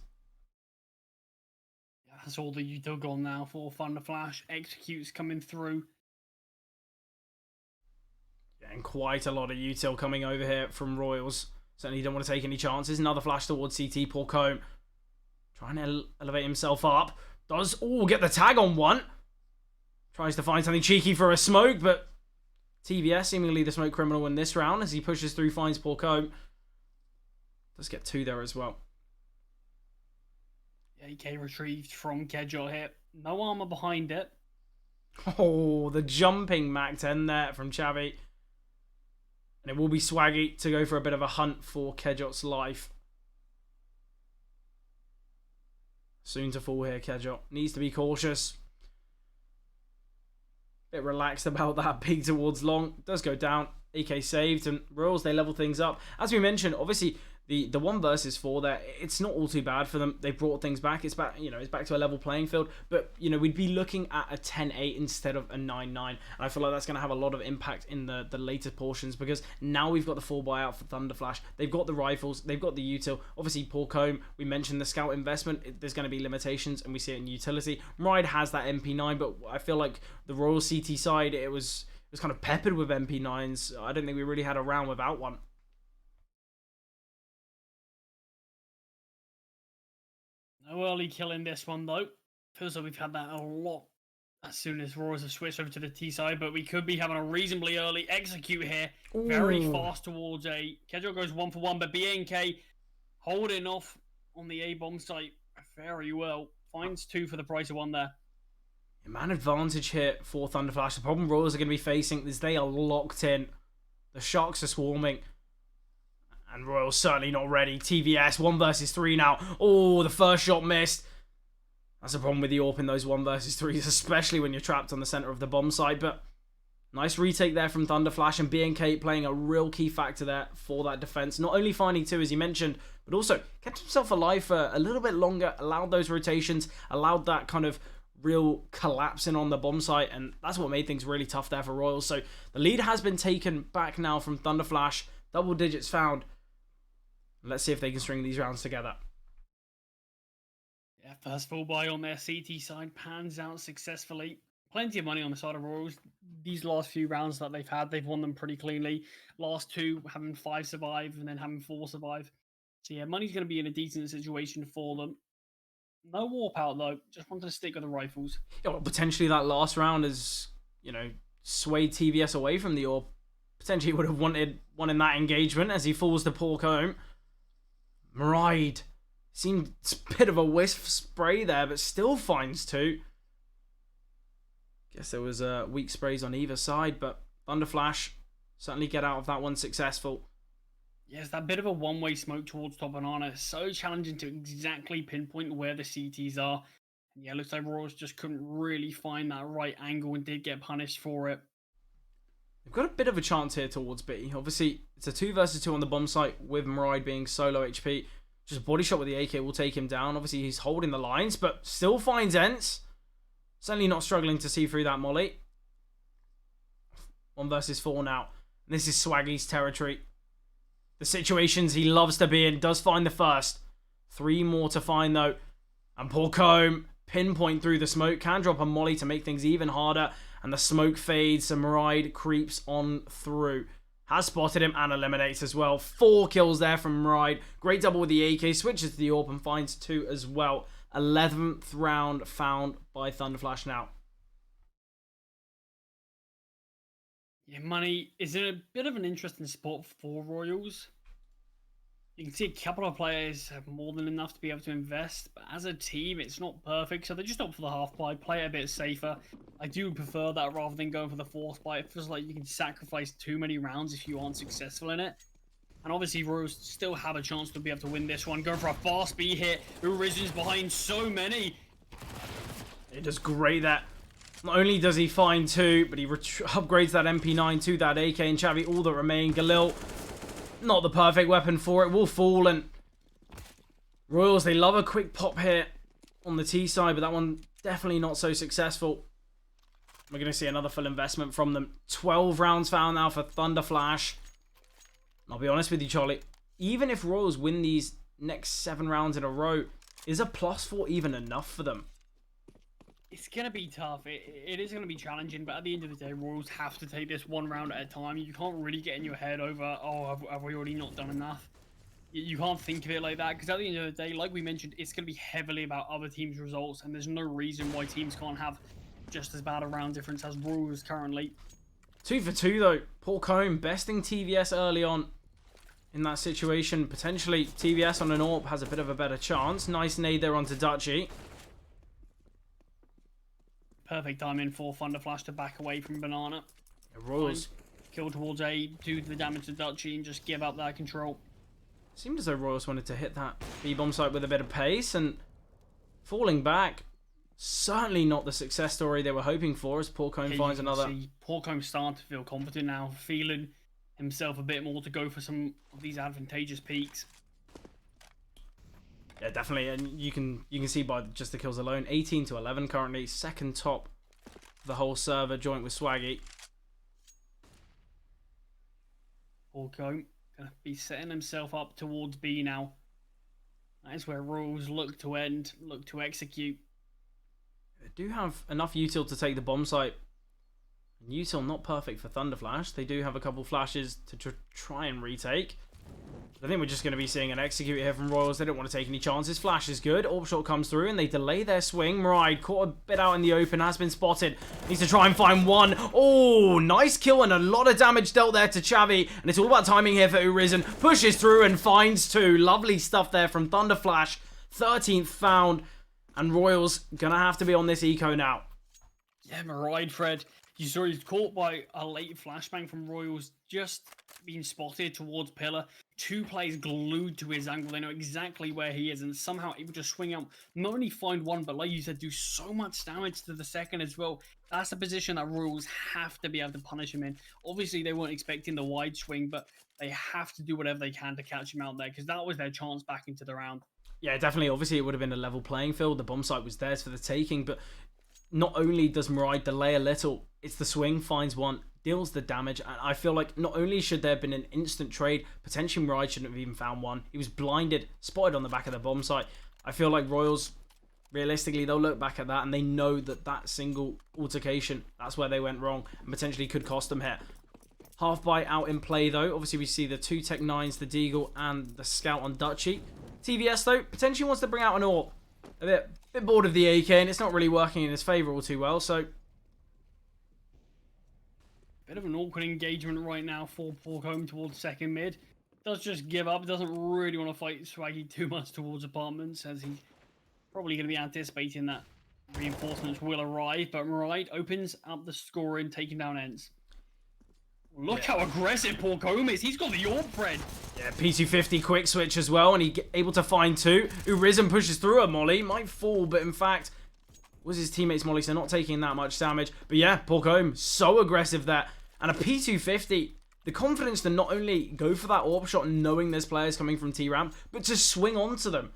Yeah, that's all the util gone now for ThunderFlash. Executes coming through. Yeah, and quite a lot of util coming over here from Royals. Certainly don't want to take any chances. Another flash towards CT. Porcombe trying to elevate himself up. Does get the tag on one. Tries to find something cheeky for a smoke, but TVS seemingly the smoke criminal in this round as he pushes through, finds Porcombe. Does get 2 there as well. AK retrieved from Kedjot here. No armor behind it. Oh, the jumping Mac 10 there from Chavi. And it will be Swaggy to go for a bit of a hunt for Kedjot's life. Soon to fall here, Kedjot. Needs to be cautious. Bit relaxed about that. Big towards long. Does go down. AK saved. And Royals, they level things up. As we mentioned, obviously, the 1 versus 4 there, it's not all too bad for them. They've brought things back. It's back, it's back to a level playing field. But, we'd be looking at a 10-8 instead of a 9-9. And I feel like that's going to have a lot of impact in the later portions, because now we've got the full buyout for ThunderFlash. They've got the rifles. They've got the util. Obviously, Porcombe, we mentioned the scout investment. There's going to be limitations, and we see it in utility. Ride has that MP9, but I feel like the Royal CT side, it was kind of peppered with MP9s. I don't think we really had a round without one. No early kill in this one, though. Feels like we've had that a lot as soon as Royals have switched over to the T side, but we could be having a reasonably early execute here. Ooh. Very fast towards A. Kedro goes 1-for-1, but BNK holding off on the A bomb site very well. Finds 2 for the price of 1 there. Man advantage here for ThunderFlash. The problem Royals are going to be facing is they are locked in. The Sharks are swarming. And Royals certainly not ready. TVS, 1 versus 3 now. Oh, the first shot missed. That's a problem with the AWP in those 1 versus 3s, especially when you're trapped on the center of the bomb site. But nice retake there from ThunderFlash, and BNK playing a real key factor there for that defense. Not only finding 2, as you mentioned, but also kept himself alive for a little bit longer, allowed those rotations, allowed that kind of real collapsing on the bomb site, and that's what made things really tough there for Royals. So the lead has been taken back now from ThunderFlash. Double digits found. Let's see if they can string these rounds together. Yeah, first full buy on their CT side pans out successfully. Plenty of money on the side of Royals. These last few rounds that they've had, they've won them pretty cleanly. Last 2, having 5 survive and then having 4 survive. So yeah, money's going to be in a decent situation for them. No warp out though. Just wanted to stick with the rifles. Yeah, well, potentially that last round has, swayed TVS away from the AWP. Potentially would have wanted one in that engagement as he falls to Pork home. Mride seemed a bit of a wisp spray there, but still finds 2. Guess there was weak sprays on either side, but ThunderFlash certainly get out of that one successful. Yes, that bit of a one-way smoke towards Top Banana. So challenging to exactly pinpoint where the CTs are. And yeah, looks like Royals just couldn't really find that right angle and did get punished for it. They've got a bit of a chance here towards B. Obviously, it's a 2 versus 2 on the bomb site with Mride being solo HP. Just a body shot with the AK will take him down. Obviously, he's holding the lines, but still finds Ents. Certainly not struggling to see through that molly. 1 versus 4 now. This is Swaggy's territory. The situations he loves to be in. Does find the first. 3 more to find, though. And Porcombe, pinpoint through the smoke. Can drop a molly to make things even harder. And the smoke fades. So Mride creeps on through. Has spotted him and eliminates as well. 4 kills there from Mride. Great double with the AK. Switches to the AWP and finds 2 as well. 11th round found by ThunderFlash now. Yeah, money is in a bit of an interesting spot for Royals. You can see a couple of players have more than enough to be able to invest, but as a team, it's not perfect, so they just opt for the half buy, play it a bit safer. I do prefer that rather than going for the fourth buy. It feels like you can sacrifice too many rounds if you aren't successful in it. And obviously, Royals still have a chance to be able to win this one. Going for a fast B hit. Origin's behind so many. It does great that. Not only does he find 2, but he upgrades that MP9 to that AK and Chavi, all that remain. Galil, not the perfect weapon for it, will fall. And Royals, they love a quick pop hit on the T side, but that one definitely not so successful. We're going to see another full investment from them. 12 rounds found now for ThunderFlash. I'll be honest with you, Charlie. Even if Royals win these next 7 rounds in a row, is a +4 even enough for them? It's going to be tough. It is going to be challenging, but at the end of the day, Royals have to take this 1 round at a time. You can't really get in your head over, oh, have we already not done enough? You can't think of it like that, because at the end of the day, like we mentioned, it's going to be heavily about other teams' results, and there's no reason why teams can't have just as bad a round difference as Royals currently. 2 for 2, though. Porcombe besting TVS early on in that situation. Potentially, TVS on an AWP has a bit of a better chance. Nice nade there onto Dutchy. Perfect timing for ThunderFlash to back away from Banana. Yeah, Royals. Kill towards A, do the damage to Dutchy, and just give up that control. Seemed as though Royals wanted to hit that B-bomb site with a bit of pace, and falling back. Certainly not the success story they were hoping for, as Porcombe finds another. Porcombe's starting to feel confident now, feeling himself a bit more to go for some of these advantageous peaks. Yeah, definitely, and you can see by just the kills alone, 18 to 11 currently, second top of the whole server, joint with Swaggy. Porcombe gonna be setting himself up towards B now. That is where Royals look to end, look to execute. They do have enough util to take the bomb site. And util not perfect for ThunderFlash. They do have a couple flashes to try and retake. I think we're just going to be seeing an execute here from Royals. They don't want to take any chances. Flash is good. Orb shot comes through and they delay their swing. Muride caught a bit out in the open, has been spotted. Needs to try and find one. Oh, nice kill and a lot of damage dealt there to Chavi. And it's all about timing here for Urizen. Pushes through and finds two. Lovely stuff there from ThunderFlash. 13th found. And Royals going to have to be on this eco now. Yeah, Muride, Fred. You saw he's caught by a late flashbang from Royals, just being spotted towards pillar. Two players glued to his angle. They know exactly where he is and somehow able to swing out. Not only find one, but like you said, do so much damage to the second as well. That's a position that Royals have to be able to punish him in. Obviously, they weren't expecting the wide swing, but they have to do whatever they can to catch him out there because that was their chance back into the round. Yeah, definitely. Obviously, it would have been a level playing field. The bomb site was theirs for the taking, but not only does Muride delay a little, it's the swing, finds one, deals the damage, and I feel like not only should there have been an instant trade, potentially Muride shouldn't have even found one. He was blinded, spotted on the back of the bomb site. I feel like Royals, realistically, they'll look back at that and they know that that single altercation, that's where they went wrong and potentially could cost them here. Half bite out in play though. Obviously we see the two Tech 9s, the Deagle and the Scout on Dutchy. TVS though, potentially wants to bring out an AWP. A bit bored of the AK and it's not really working in his favour all too well, so... Bit of an awkward engagement right now for Porcombe towards second mid. Does just give up, doesn't really want to fight Swaggy too much towards apartments as he's probably going to be anticipating that reinforcements will arrive, but Muride opens up the scoring, taking down ends. Look how aggressive Porcombe is. He's got the AWP, Fred. Yeah, P250 quick switch as well, and he able to find two. Urizen pushes through a molly, might fall, but in fact, was his teammate's molly, so not taking that much damage. But yeah, Porcombe, so aggressive there. And a P250, the confidence to not only go for that AWP shot knowing there's players coming from T-Ramp, but to swing onto them.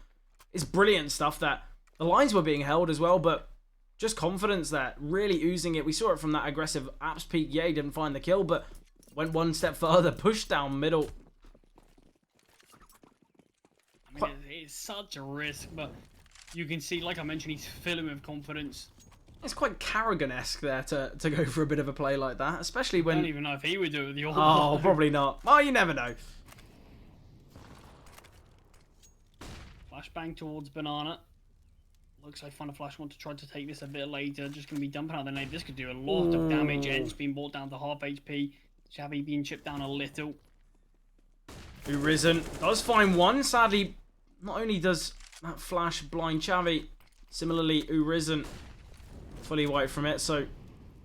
It's brilliant stuff there. The lines were being held as well, but just confidence there, really oozing it. We saw it from that aggressive apps peak. Yeah, he didn't find the kill, but went one step further, pushed down middle. I mean, it's such a risk, but you can see, like I mentioned, he's filling with confidence. It's quite Carrigan-esque there to go for a bit of a play like that, especially when... I don't even know if he would do it with the AWP. Oh, probably not. Well, you never know. Flashbang towards Banana. Looks like ThunderFlash want to try to take this a bit later. Just going to be dumping out the nade. This could do a lot of damage. Ends being brought down to half HP. Chavi being chipped down a little. Urizen does find one. Sadly, not only does that flash blind Chavi, similarly Urizen fully wiped from it. So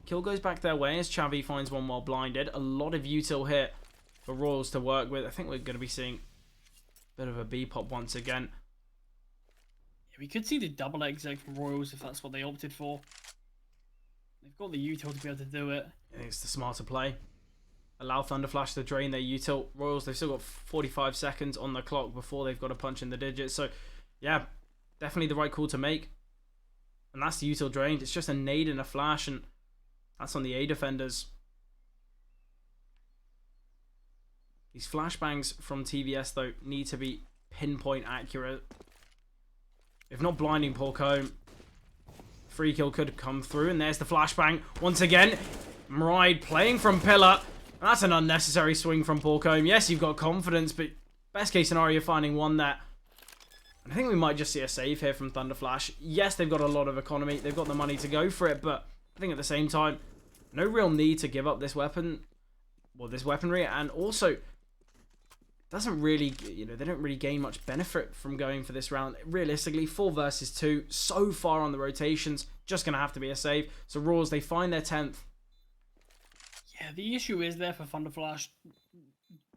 kill goes back their way as Chavi finds one while blinded. A lot of util here for Royals to work with. I think we're going to be seeing a bit of a B-pop once again. Yeah, we could see the double exec from Royals if that's what they opted for. They've got the util to be able to do it. I think it's the smarter play. Allow ThunderFlash to drain their util. Royals, they've still got 45 seconds on the clock before they've got to punch in the digits. So, yeah, definitely the right call to make. And that's the util drained. It's just a nade and a flash, and that's on the A defenders. These flashbangs from TVS, though, need to be pinpoint accurate. If not blinding Porcombe, free kill could come through. And there's the flashbang once again. Muride playing from pillar. That's an unnecessary swing from Porcombe. Yes, you've got confidence, but best case scenario, you're finding one there. I think we might just see a save here from ThunderFlash. Yes, they've got a lot of economy. They've got the money to go for it, but I think at the same time, no real need to give up this weapon, well, this weaponry, and also doesn't really, you know, they don't really gain much benefit from going for this round. Realistically, 4 versus 2, so far on the rotations, just going to have to be a save. So Royals, they find their 10th. Yeah, the issue is there for ThunderFlash.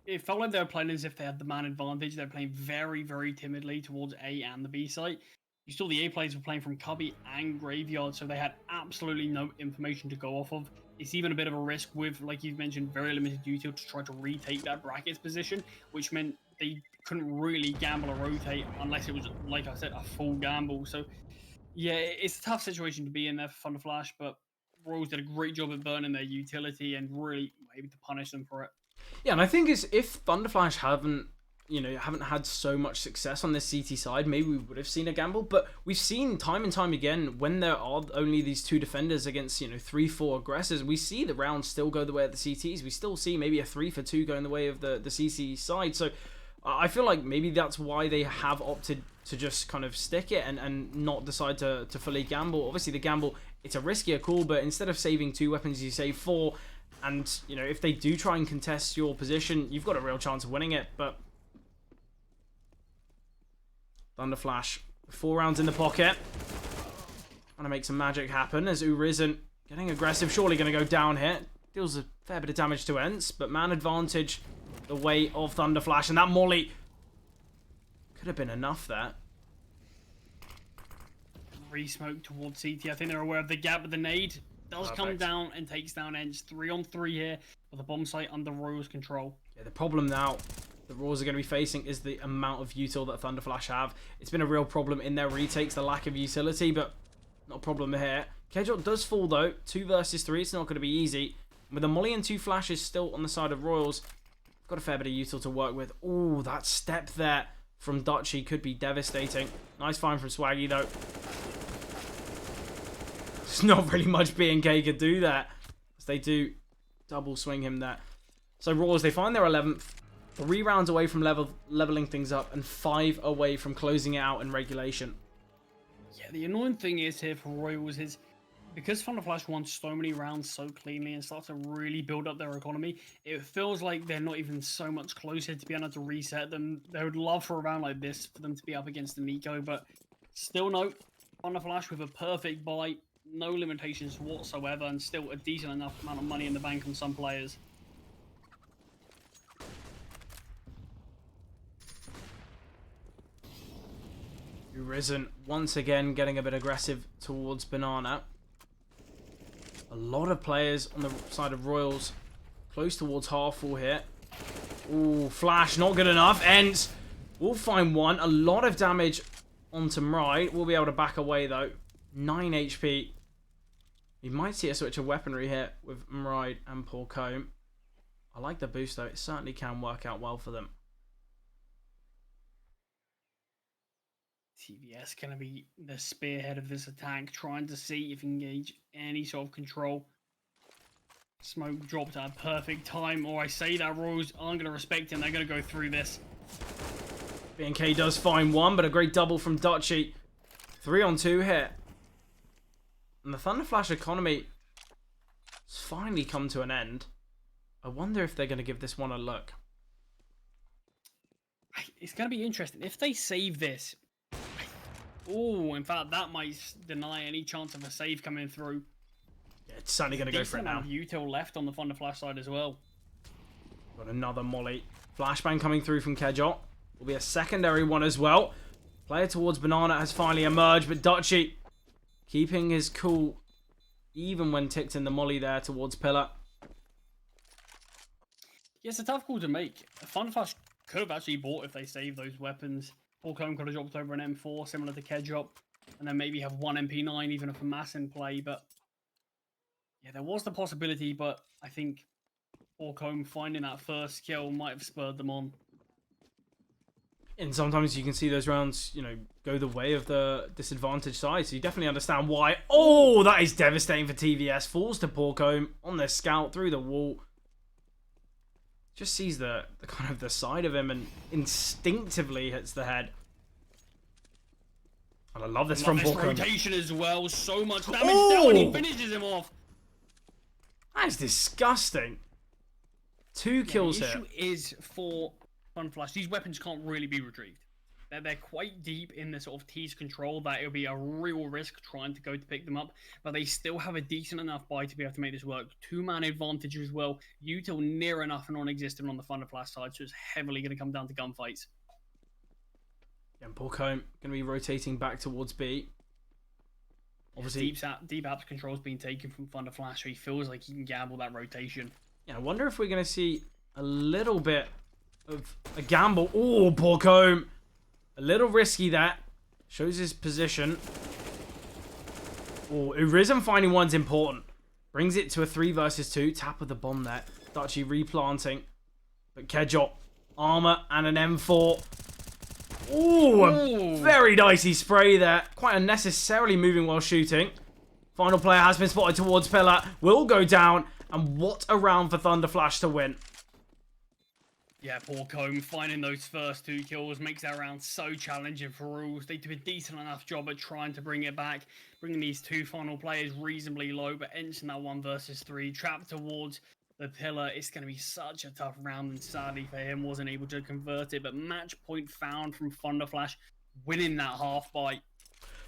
It felt like they were playing as if they had the man advantage. They're playing very, very timidly towards A and the B site. You saw the A players were playing from Cubby and Graveyard, so they had absolutely no information to go off of. It's even a bit of a risk with, like you've mentioned, very limited util to try to retake that brackets position, which meant they couldn't really gamble or rotate unless it was, like I said, a full gamble. So, yeah, it's a tough situation to be in there for ThunderFlash, but Royals did a great job at burning their utility and really able to punish them for it. Yeah, and I think if ThunderFlash haven't had so much success on this CT side, maybe we would have seen a gamble. But we've seen time and time again when there are only these 2 defenders against 3-4 aggressors, we see the rounds still go the way of the CTs. We still see maybe a 3 for 2 going the way of the CC side. So I feel like maybe that's why they have opted to just kind of stick it and not decide to fully gamble. Obviously, the gamble, it's a riskier call, but instead of saving 2 weapons, you save 4. And, you know, if they do try and contest your position, you've got a real chance of winning it. But ThunderFlash, 4 rounds in the pocket. Trying to make some magic happen as Urizen getting aggressive. Surely going to go down here. Deals a fair bit of damage to Ents, but man advantage the way of ThunderFlash. And that molly could have been enough there. Re-smoke towards CT. I think they're aware of the gap, but the nade does come down and takes down Ents. 3-on-3 here with the bomb site under Royals control. Yeah, the problem now the Royals are going to be facing is the amount of util that ThunderFlash have. It's been a real problem in their retakes, the lack of utility, but not a problem here. Kedjot does fall though. 2 versus 3. It's not going to be easy. With the molly and 2 flashes still on the side of Royals, got a fair bit of util to work with. Oh, that step there from Dutchy could be devastating. Nice find from Swaggy though. There's not really much B&K could do that, as they do double swing him there. So Royals, they find their 11th. 3 rounds away from leveling things up, and 5 away from closing it out in regulation. Yeah, the annoying thing is here for Royals is because ThunderFlash won so many rounds so cleanly and starts to really build up their economy, it feels like they're not even so much closer to being able to reset them. They would love for a round like this for them to be up against the Miko, but still no. ThunderFlash with a perfect buy, no limitations whatsoever, and still a decent enough amount of money in the bank on some players. Urizen once again getting a bit aggressive towards Banana. A lot of players on the side of Royals close towards half full here. Ooh, Flash not good enough. Ents will find one. A lot of damage onto Mrai. We'll be able to back away though. 9 HP. You might see a switch of weaponry here with Mrai and Paul Combe. I like the boost though. It certainly can work out well for them. TVS going to be the spearhead of this attack, trying to see if he can engage any sort of control. Smoke dropped at a perfect time, or I say that Royals aren't going to respect him. They're going to go through this. B&K does find one, but a great double from Dutchy. 3-on-2 here. And the ThunderFlash economy has finally come to an end. I wonder if they're going to give this one a look. It's going to be interesting. If they save this... Oh, in fact, that might deny any chance of a save coming through. Yeah, it's certainly going to go for it now. Util left on the ThunderFlash side as well. Got another molly. Flashbang coming through from Kedjot. Will be a secondary one as well. Player towards Banana has finally emerged, but Dutchy keeping his cool even when ticked in the molly there towards Pillar. Yeah, it's a tough call to make. ThunderFlash could have actually bought if they saved those weapons. Paul Combe could have dropped over an M4, similar to Kedjot, and then maybe have 1 MP9, even if a mass in play. But yeah, there was the possibility, but I think Paul Combe finding that first kill might have spurred them on. And sometimes you can see those rounds, you know, go the way of the disadvantaged side. So you definitely understand why. Oh, that is devastating for TVS. Falls to Paul Combe on their scout through the wall. Just sees the kind of the side of him and instinctively hits the head. And I love this from Paul Combe. Rotation as well. So much damage down when he finishes him off. That is disgusting. 2 kills here. The issue is for ThunderFlash, these weapons can't really be retrieved. They're quite deep in the sort of T's control that it'll be a real risk trying to go to pick them up, but they still have a decent enough buy to be able to make this work. 2-man advantage as well. Util near enough and non-existent on the ThunderFlash side, so it's heavily going to come down to gunfights. Yeah, and Paul Combe going to be rotating back towards B. Obviously, deep apps control's been taken from ThunderFlash, so he feels like he can gamble that rotation. Yeah, I wonder if we're going to see a little bit of a gamble. Oh, Paul Combe. A little risky that. Shows his position. Oh, Urizen finding one's important. Brings it to a 3 versus 2. Tap of the bomb there. Dutchy replanting. But Kedjot, armor and an M4. Ooh, a very dicey spray there. Quite unnecessarily moving while shooting. Final player has been spotted towards Pillar. Will go down. And what a round for ThunderFlash to win. Yeah, poor Combe finding those first 2 kills makes that round so challenging for Rules. They do a decent enough job at trying to bring it back, bringing these 2 final players reasonably low, but entering that 1 versus 3, trapped towards the pillar. It's going to be such a tough round, and sadly for him, wasn't able to convert it. But match point found from ThunderFlash, winning that half bite.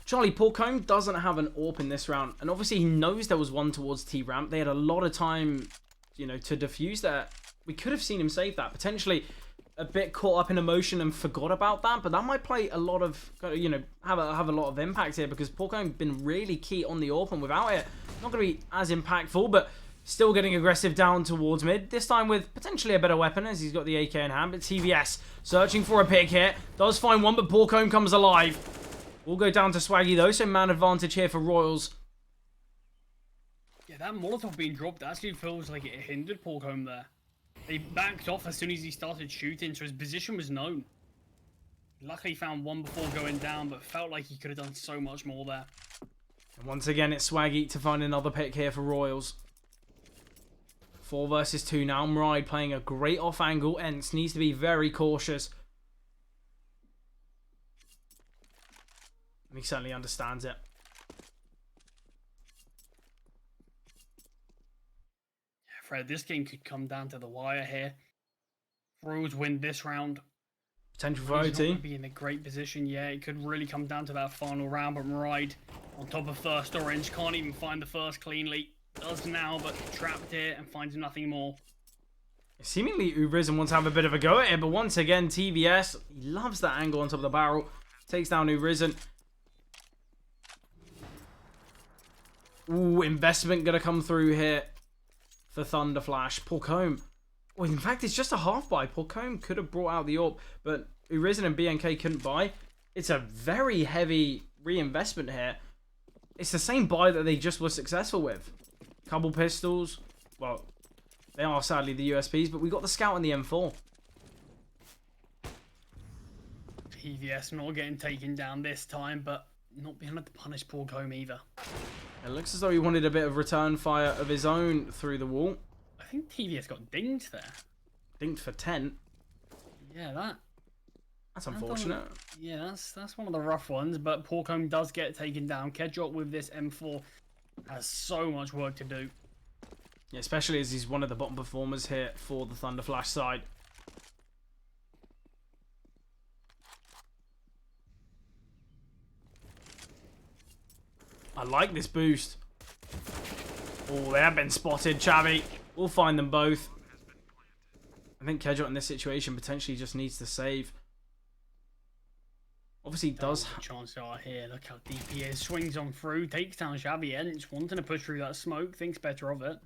Charlie, Porcombe doesn't have an AWP in this round, and obviously he knows there was one towards T-Ramp. They had a lot of time, you know, to defuse that. We could have seen him save that. Potentially a bit caught up in emotion and forgot about that, but that might play a lot of, you know, have a lot of impact here, because Porcombe's been really key on the AWP, and without it, not going to be as impactful, but still getting aggressive down towards mid. This time with potentially a better weapon, as he's got the AK in hand, but TVS searching for a pick here. Does find one, but Porcombe comes alive. We'll go down to Swaggy though, so man advantage here for Royals. Yeah, that Molotov being dropped actually feels like it hindered Porcombe there. They backed off as soon as he started shooting, so his position was known. Luckily found one before going down, but felt like he could have done so much more there. And once again, it's Swaggy to find another pick here for Royals. 4 versus 2 now. Mride playing a great off angle. Ents needs to be very cautious. And he certainly understands it. Fred, this game could come down to the wire here. Royals win this round. Potential for He's OT. not going to be in a great position. Yeah, it could really come down to that final round. But Mride on top of first orange. Can't even find the first cleanly. Does now, but trapped here and finds nothing more. Seemingly Ubrisen wants to have a bit of a go at it, but once again, TVS, he loves that angle on top of the barrel. Takes down Ubrisen. Ooh, investment going to come through here for ThunderFlash. Porcombe. Well, in fact, it's just a half buy. Porcombe could have brought out the AWP, but Ubrisen and BNK couldn't buy. It's a very heavy reinvestment here. It's the same buy that they just were successful with. Couple pistols. Well, they are sadly the USPs, but we got the Scout and the M4. TVS not getting taken down this time, but not being able to punish Porcombe either. It looks as though he wanted a bit of return fire of his own through the wall. I think TVS got dinged there. Dinged for 10. Yeah, That's unfortunate. Yeah, that's one of the rough ones, but Porcombe does get taken down. Kedrop with this M4 has so much work to do. Yeah, especially as he's one of the bottom performers here for the ThunderFlash side. I like this boost. Oh, they have been spotted, Chavy. We'll find them both. I think Kedrot in this situation potentially just needs to save. Obviously does. Chances are here. Look how deep he is. Swings on through, takes down Shabby Ents, wanting to push through that smoke. Thinks better of it.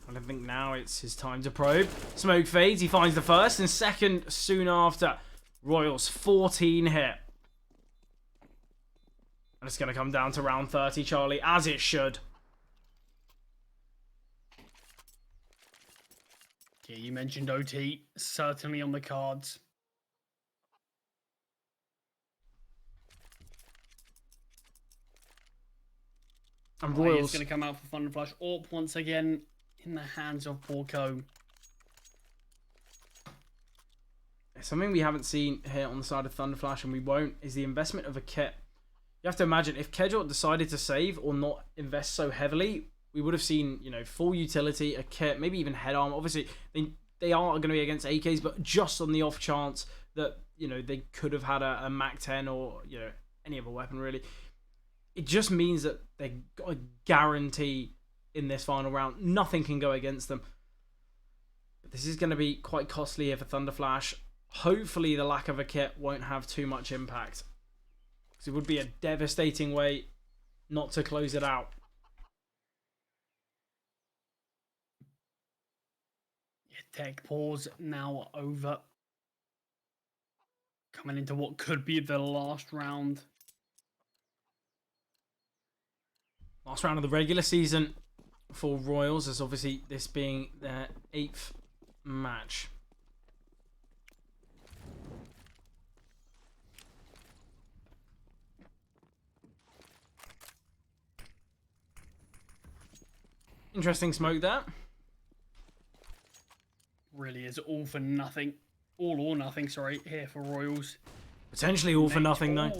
I think now it's his time to probe. Smoke fades. He finds the first and second soon after. Royals 14 hit. And it's going to come down to round 30, Charlie, as it should. Yeah, you mentioned OT. Certainly on the cards. And Royals is going to come out for ThunderFlash. AWP once again in the hands of Porcombe. Something we haven't seen here on the side of ThunderFlash, and we won't, is the investment of a kit. You have to imagine, if Kedrot decided to save or not invest so heavily, we would have seen, you know, full utility, a kit, maybe even head armor. Obviously, they are going to be against AKs, but just on the off chance that, you know, they could have had a Mac 10 or, you know, any other weapon, really. It just means that they got a guarantee in this final round. Nothing can go against them. But this is going to be quite costly here for ThunderFlash. Hopefully, the lack of a kit won't have too much impact. Because it would be a devastating way not to close it out. Tech pause now over. Coming into what could be the last round. Last round of the regular season for Royals, as obviously this being their 8th match. Interesting smoke there. Really is it's all for nothing. All or nothing, sorry, here for Royals. Potentially all for nothing, though.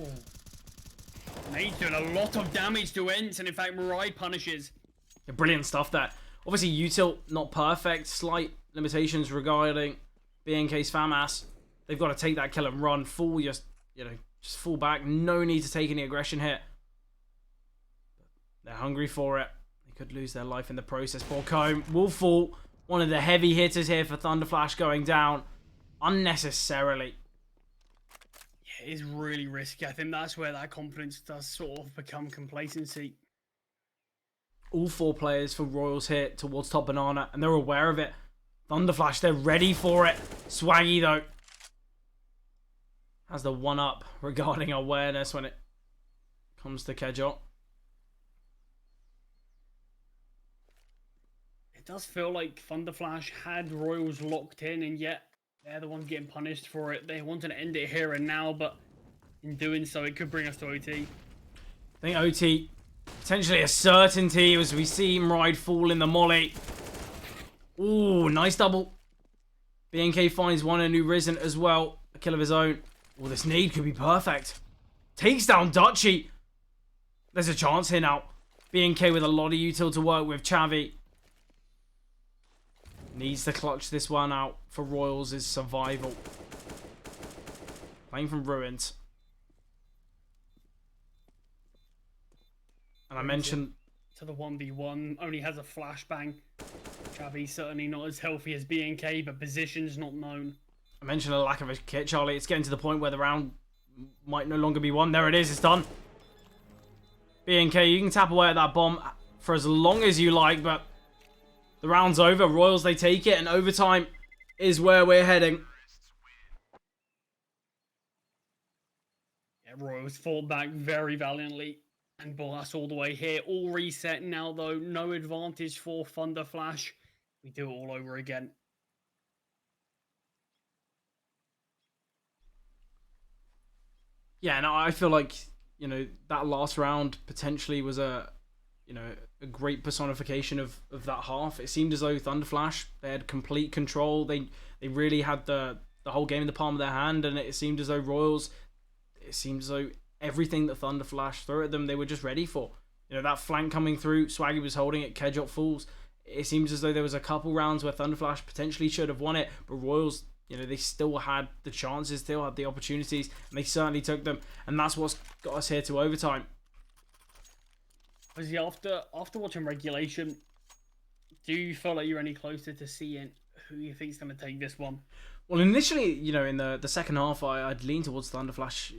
Nate's doing a lot of damage to Ents, and in fact, Mirai punishes. Yeah, brilliant stuff there. Obviously, util not perfect. Slight limitations regarding BNK's FAMAS. They've got to take that kill and run. Full, just fall back. No need to take any aggression here. They're hungry for it. They could lose their life in the process. Porcombe will fall. One of the heavy hitters here for ThunderFlash going down unnecessarily. Yeah, it is really risky. I think that's where that confidence does sort of become complacency. All 4 players for Royals here towards top banana, and they're aware of it. ThunderFlash, they're ready for it. Swaggy, though, has the 1-up regarding awareness when it comes to Kedjot. It does feel like ThunderFlash had Royals locked in, and yet they're the ones getting punished for it. They wanted to end it here and now, but in doing so, it could bring us to OT. I think OT, potentially a certainty as we see him ride fall in the molly. Ooh, nice double. BNK finds one, a new Risen as well. A kill of his own. Oh, this nade could be perfect. Takes down Dutchy. There's a chance here now. BNK with a lot of util to work with. Chavi needs to clutch this one out for Royals' survival. Playing from Ruins. And I mentioned... To the 1v1, only has a flashbang. Chavi certainly not as healthy as BNK, but position's not known. I mentioned a lack of a kit, Charlie. It's getting to the point where the round might no longer be won. There it is, it's done. BNK, you can tap away at that bomb for as long as you like, but the round's over. Royals, they take it, and overtime is where we're heading. Yeah, Royals fought back very valiantly and brought us all the way here. All reset now, though. No advantage for ThunderFlash. We do it all over again. Yeah, and I feel like, that last round potentially was a great personification of that half. It seemed as though ThunderFlash, they had complete control. They really had the whole game in the palm of their hand, and it seemed as though Royals, everything that ThunderFlash threw at them, they were just ready for. That flank coming through, Swaggy was holding it, Kedjot falls. It seems as though there was a couple rounds where ThunderFlash potentially should have won it, but Royals, they still had the chances, still had the opportunities, and they certainly took them. And that's what's got us here to overtime. Obviously, after watching regulation, do you feel like you're any closer to seeing who you think's going to take this one? Well, initially, in the second half, I'd lean towards ThunderFlash,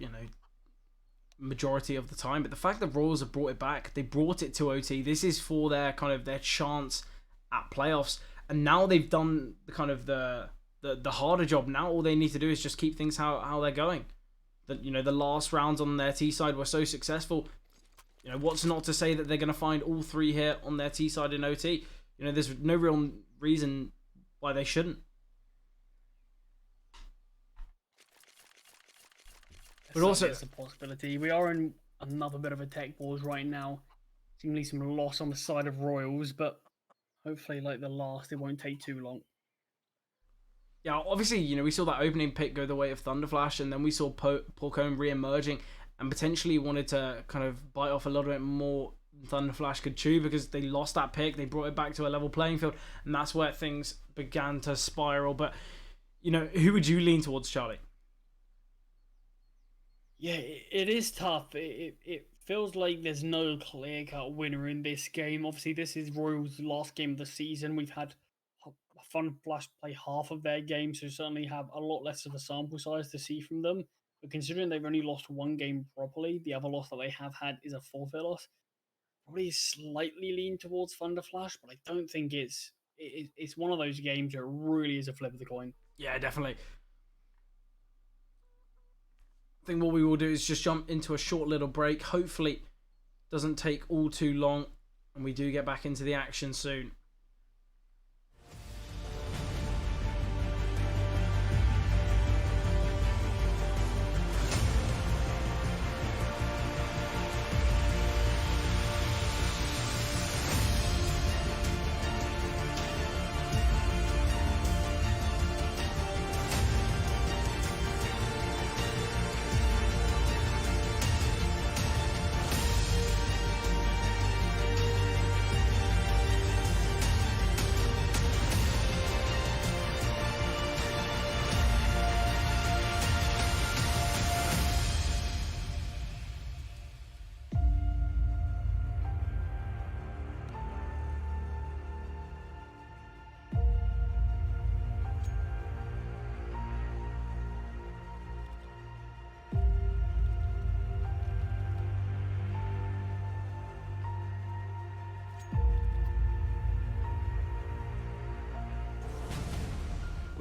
majority of the time. But the fact that Royals have brought it back, they brought it to OT. This is for their chance at playoffs, and now they've done the harder job. Now all they need to do is just keep things how they're going. The last rounds on their T side were so successful. What's not to say that they're going to find all 3 here on their T side in OT? There's no real reason why they shouldn't. But also, it's a possibility. We are in another bit of a tech wars right now. Seemingly some loss on the side of Royals, but hopefully, like the last, it won't take too long. Yeah, obviously, we saw that opening pick go the way of ThunderFlash, and then we saw Porcombe re-emerging and potentially wanted to kind of bite off a little bit more than ThunderFlash could chew because they lost that pick. They brought it back to a level playing field, and that's where things began to spiral. But, who would you lean towards, Charlie? Yeah, it is tough. It feels like there's no clear-cut winner in this game. Obviously, this is Royals' last game of the season. We've had ThunderFlash play half of their game, so certainly have a lot less of a sample size to see from them. But considering they've only lost one game properly, the other loss that they have had is a forfeit loss. Probably slightly lean towards ThunderFlash, but I don't think it's one of those games that really is a flip of the coin. Yeah, definitely. I think what we will do is just jump into a short little break. Hopefully, it doesn't take all too long, and we do get back into the action soon.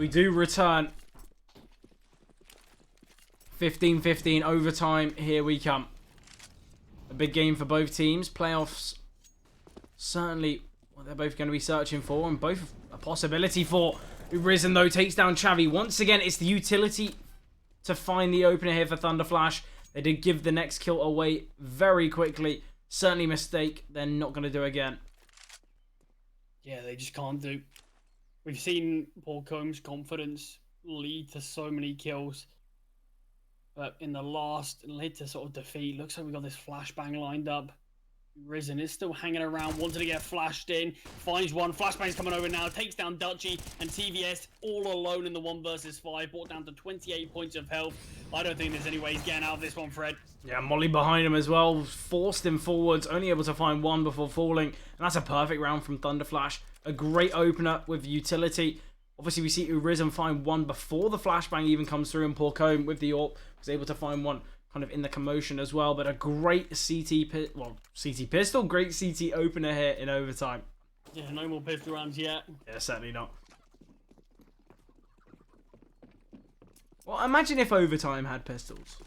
We do return. 15-15 overtime. Here we come. A big game for both teams. Playoffs, certainly what they're both going to be searching for, and both a possibility for. Risen, though, takes down Chavi. Once again, it's the utility to find the opener here for ThunderFlash. They did give the next kill away very quickly. Certainly a mistake they're not going to do again. Yeah, they just can't do. We've seen Paul Combs' confidence lead to so many kills. But in the last, led to sort of defeat. Looks like we got this flashbang lined up. Risen is still hanging around, wanted to get flashed in. Finds one. Flashbang's coming over now. Takes down Dutchy and TVS all alone in the 1 versus 5. Brought down to 28 points of health. I don't think there's any way he's getting out of this one, Fred. Yeah, Molly behind him as well. Forced him forwards. Only able to find one before falling. And that's a perfect round from ThunderFlash. A great opener with utility. Obviously, we see Risen find one before the flashbang even comes through. And Porcombe with the AWP was able to find one kind of in the commotion as well. But a great CT pistol. Great CT opener here in overtime. Yeah, no more pistol rounds yet. Yeah, certainly not. Well, imagine if overtime had pistols.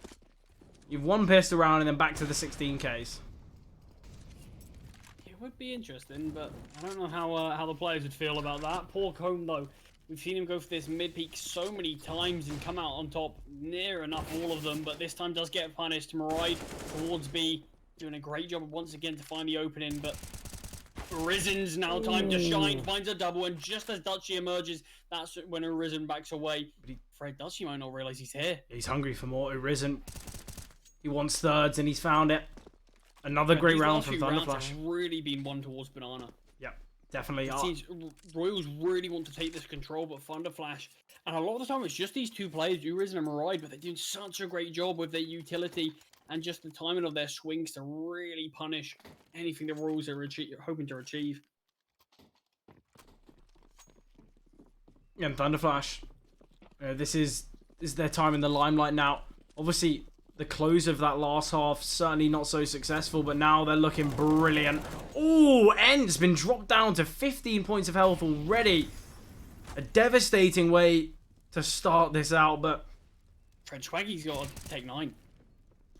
You've one pistol round and then back to the 16Ks. It would be interesting, but I don't know how the players would feel about that. Porcombe, though, we've seen him go for this mid-peak so many times and come out on top near enough all of them, but this time does get punished. Maride towards B, doing a great job once again to find the opening, but Risen's now time to shine, finds a double, and just as Dutchy emerges, that's when Risen backs away. But Fred Dutchy might not realise he's here. He's hungry for more. Risen, he wants thirds and he's found it. Another great round from ThunderFlash. Have really been one towards Banana. Yeah, definitely. It seems Royals really want to take this control, but ThunderFlash, and a lot of the time it's just these two players, Risen and Maride, but they're doing such a great job with their utility and just the timing of their swings to really punish anything the Royals are hoping to achieve. Yeah, and ThunderFlash, this is their time in the limelight now. Obviously, the close of that last half, certainly not so successful, but now they're looking brilliant. Oh, End's been dropped down to 15 points of health already. A devastating way to start this out, but Fred Swaggy's got to take 9.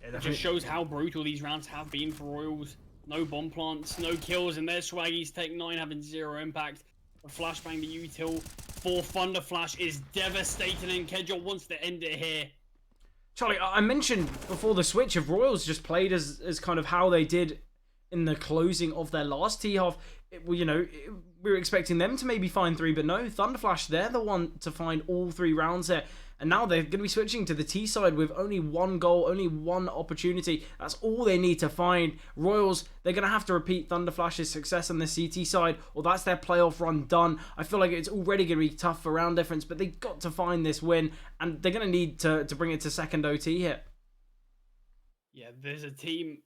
yeah, it just shows how brutal these rounds have been for Royals. No bomb plants, no kills, and their Swaggies take 9, having 0 impact. The flashbang, the util for ThunderFlash is devastating, and Kedjol wants to end it here. Charlie, I mentioned before the switch if Royals just played as kind of how they did in the closing of their last T-half. We were expecting them to maybe find 3, but no, ThunderFlash, they're the one to find all 3 rounds here. And now they're going to be switching to the T side with only 1 goal, only 1 opportunity. That's all they need to find. Royals, they're going to have to repeat ThunderFlash's success on the CT side, or that's their playoff run done. I feel like it's already going to be tough for round difference, but they've got to find this win, and they're going to need to bring it to second OT here. Yeah, there's a team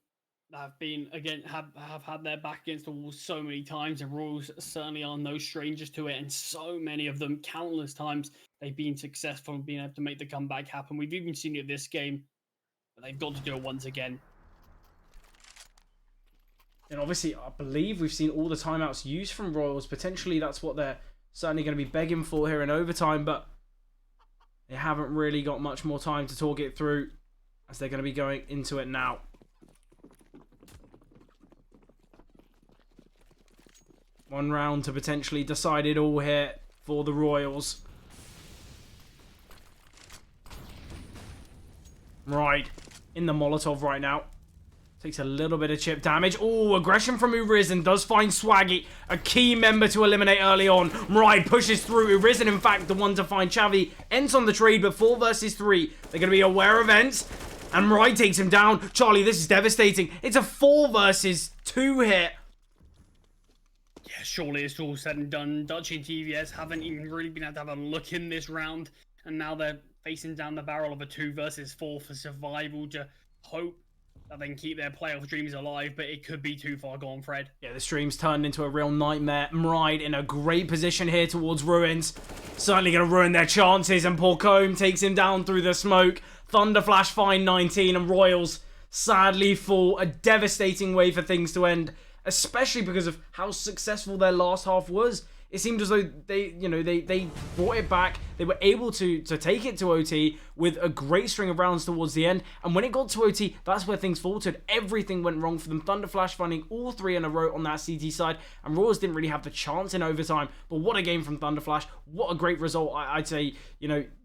that have been, again, have had their back against the wall so many times, and Royals certainly are no strangers to it, and so many of them, countless times, they've been successful in being able to make the comeback happen. We've even seen it this game, but they've got to do it once again. And obviously, I believe we've seen all the timeouts used from Royals. Potentially, that's what they're certainly going to be begging for here in overtime, but they haven't really got much more time to talk it through as they're going to be going into it now. One round to potentially decide it all here for the Royals. Right, in the Molotov right now. Takes a little bit of chip damage. Oh, aggression from Risen does find Swaggy, a key member to eliminate early on. Right, pushes through. Risen, in fact, the one to find Chavi. Ends on the trade, but 4 versus 3. They're going to be aware of Ents. And Right takes him down. Charlie, this is devastating. It's a 4 versus 2 hit. Yeah, surely it's all said and done. Dutchy and TVS haven't even really been able to have a look in this round. And now they're facing down the barrel of a 2 versus 4 for survival to hope that they can keep their playoff dreams alive, but it could be too far gone, Fred. Yeah, the stream's turned into a real nightmare. Mride in a great position here towards Ruins. Certainly going to ruin their chances, and Porcombe takes him down through the smoke. ThunderFlash find 19, and Royals sadly fall. A devastating way for things to end, especially because of how successful their last half was. it seemed as though they brought it back. They were able to take it to OT with a great string of rounds towards the end. And when it got to OT, that's where things faltered. Everything went wrong for them. ThunderFlash finding all 3 in a row on that CT side, and Royals didn't really have the chance in overtime. But what a game from ThunderFlash. What a great result. I'd say,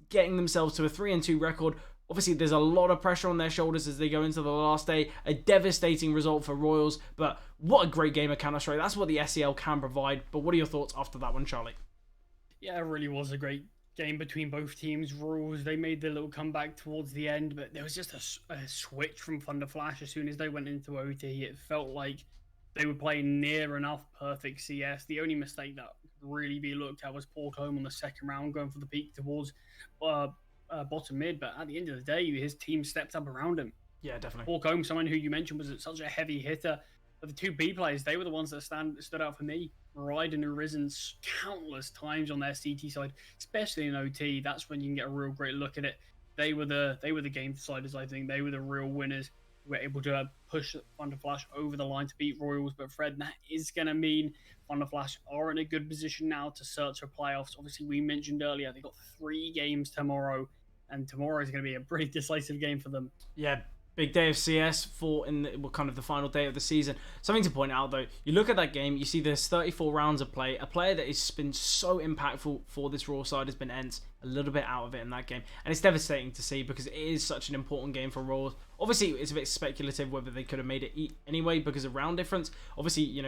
getting themselves to a 3-2 record. Obviously, there's a lot of pressure on their shoulders as they go into the last day. A devastating result for Royals, but what a great game of Counter-Strike. That's what the SCL can provide. But what are your thoughts after that one, Charlie? Yeah, it really was a great game between both teams. Royals, they made their little comeback towards the end, but there was just a switch from ThunderFlash as soon as they went into OT. It felt like they were playing near enough perfect CS. The only mistake that could really be looked at was Paul Combe on the second round, going for the peak towards bottom mid, but at the end of the day, his team stepped up around him. Yeah, definitely. Paul Combe, someone who you mentioned was such a heavy hitter, but the 2 B players, they were the ones that stood out for me. Ride and Arisen countless times on their CT side, especially in OT. That's when you can get a real great look at it. They were the game deciders. I think they were the real winners. Who were able to push ThunderFlash over the line to beat Royals. But Fred, that is going to mean ThunderFlash are in a good position now to search for playoffs. Obviously, we mentioned earlier they got 3 games tomorrow, and tomorrow is going to be a pretty decisive game for them. Yeah, big day of CS for kind of the final day of the season. Something to point out though, you look at that game, you see there's 34 rounds of play. A player that has been so impactful for this Raw side has been ENCE, a little bit out of it in that game. And it's devastating to see because it is such an important game for Raw. Obviously, it's a bit speculative whether they could have made it anyway because of round difference. Obviously,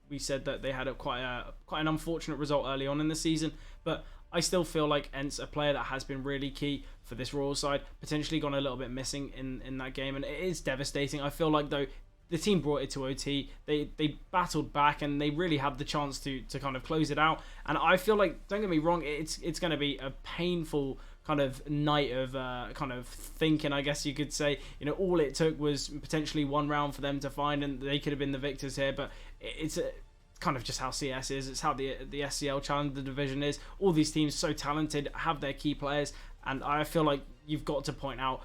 we said that they had quite an unfortunate result early on in the season, but I still feel like ENCE, a player that has been really key for this Royals side, potentially gone a little bit missing in that game, and it is devastating. I feel like, though, the team brought it to OT. They battled back, and they really had the chance to kind of close it out. And I feel like, don't get me wrong, it's going to be a painful kind of night of kind of thinking, I guess you could say. All it took was potentially 1 round for them to find, and they could have been the victors here, but it's kind of just how CS is. It's how the SCL Challenger division is. All these teams so talented, have their key players, and I feel like you've got to point out,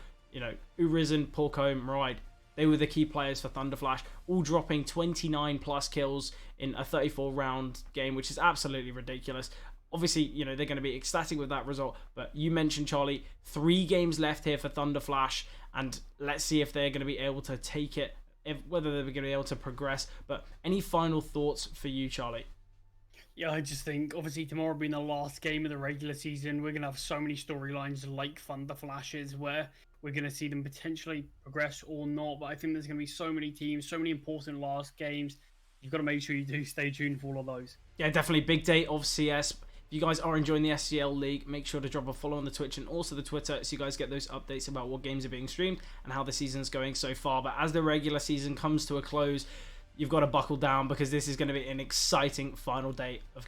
Urizen, Paul Combe, Ride. They were the key players for ThunderFlash, all dropping 29 plus kills in a 34 round game, which is absolutely ridiculous. Obviously, they're going to be ecstatic with that result, but you mentioned, Charlie, 3 games left here for ThunderFlash, and let's see if they're going to be able to take it, whether they're going to be able to progress. But any final thoughts for you, Charlie? Yeah, I just think, obviously, tomorrow being the last game of the regular season, we're going to have so many storylines like ThunderFlash's where we're going to see them potentially progress or not. But I think there's going to be so many teams, so many important last games. You've got to make sure you do stay tuned for all of those. Yeah, definitely. Big day of CS. If you guys are enjoying the SCL League, make sure to drop a follow on the Twitch and also the Twitter so you guys get those updates about what games are being streamed and how the season's going so far. But as the regular season comes to a close, you've got to buckle down because this is going to be an exciting final day of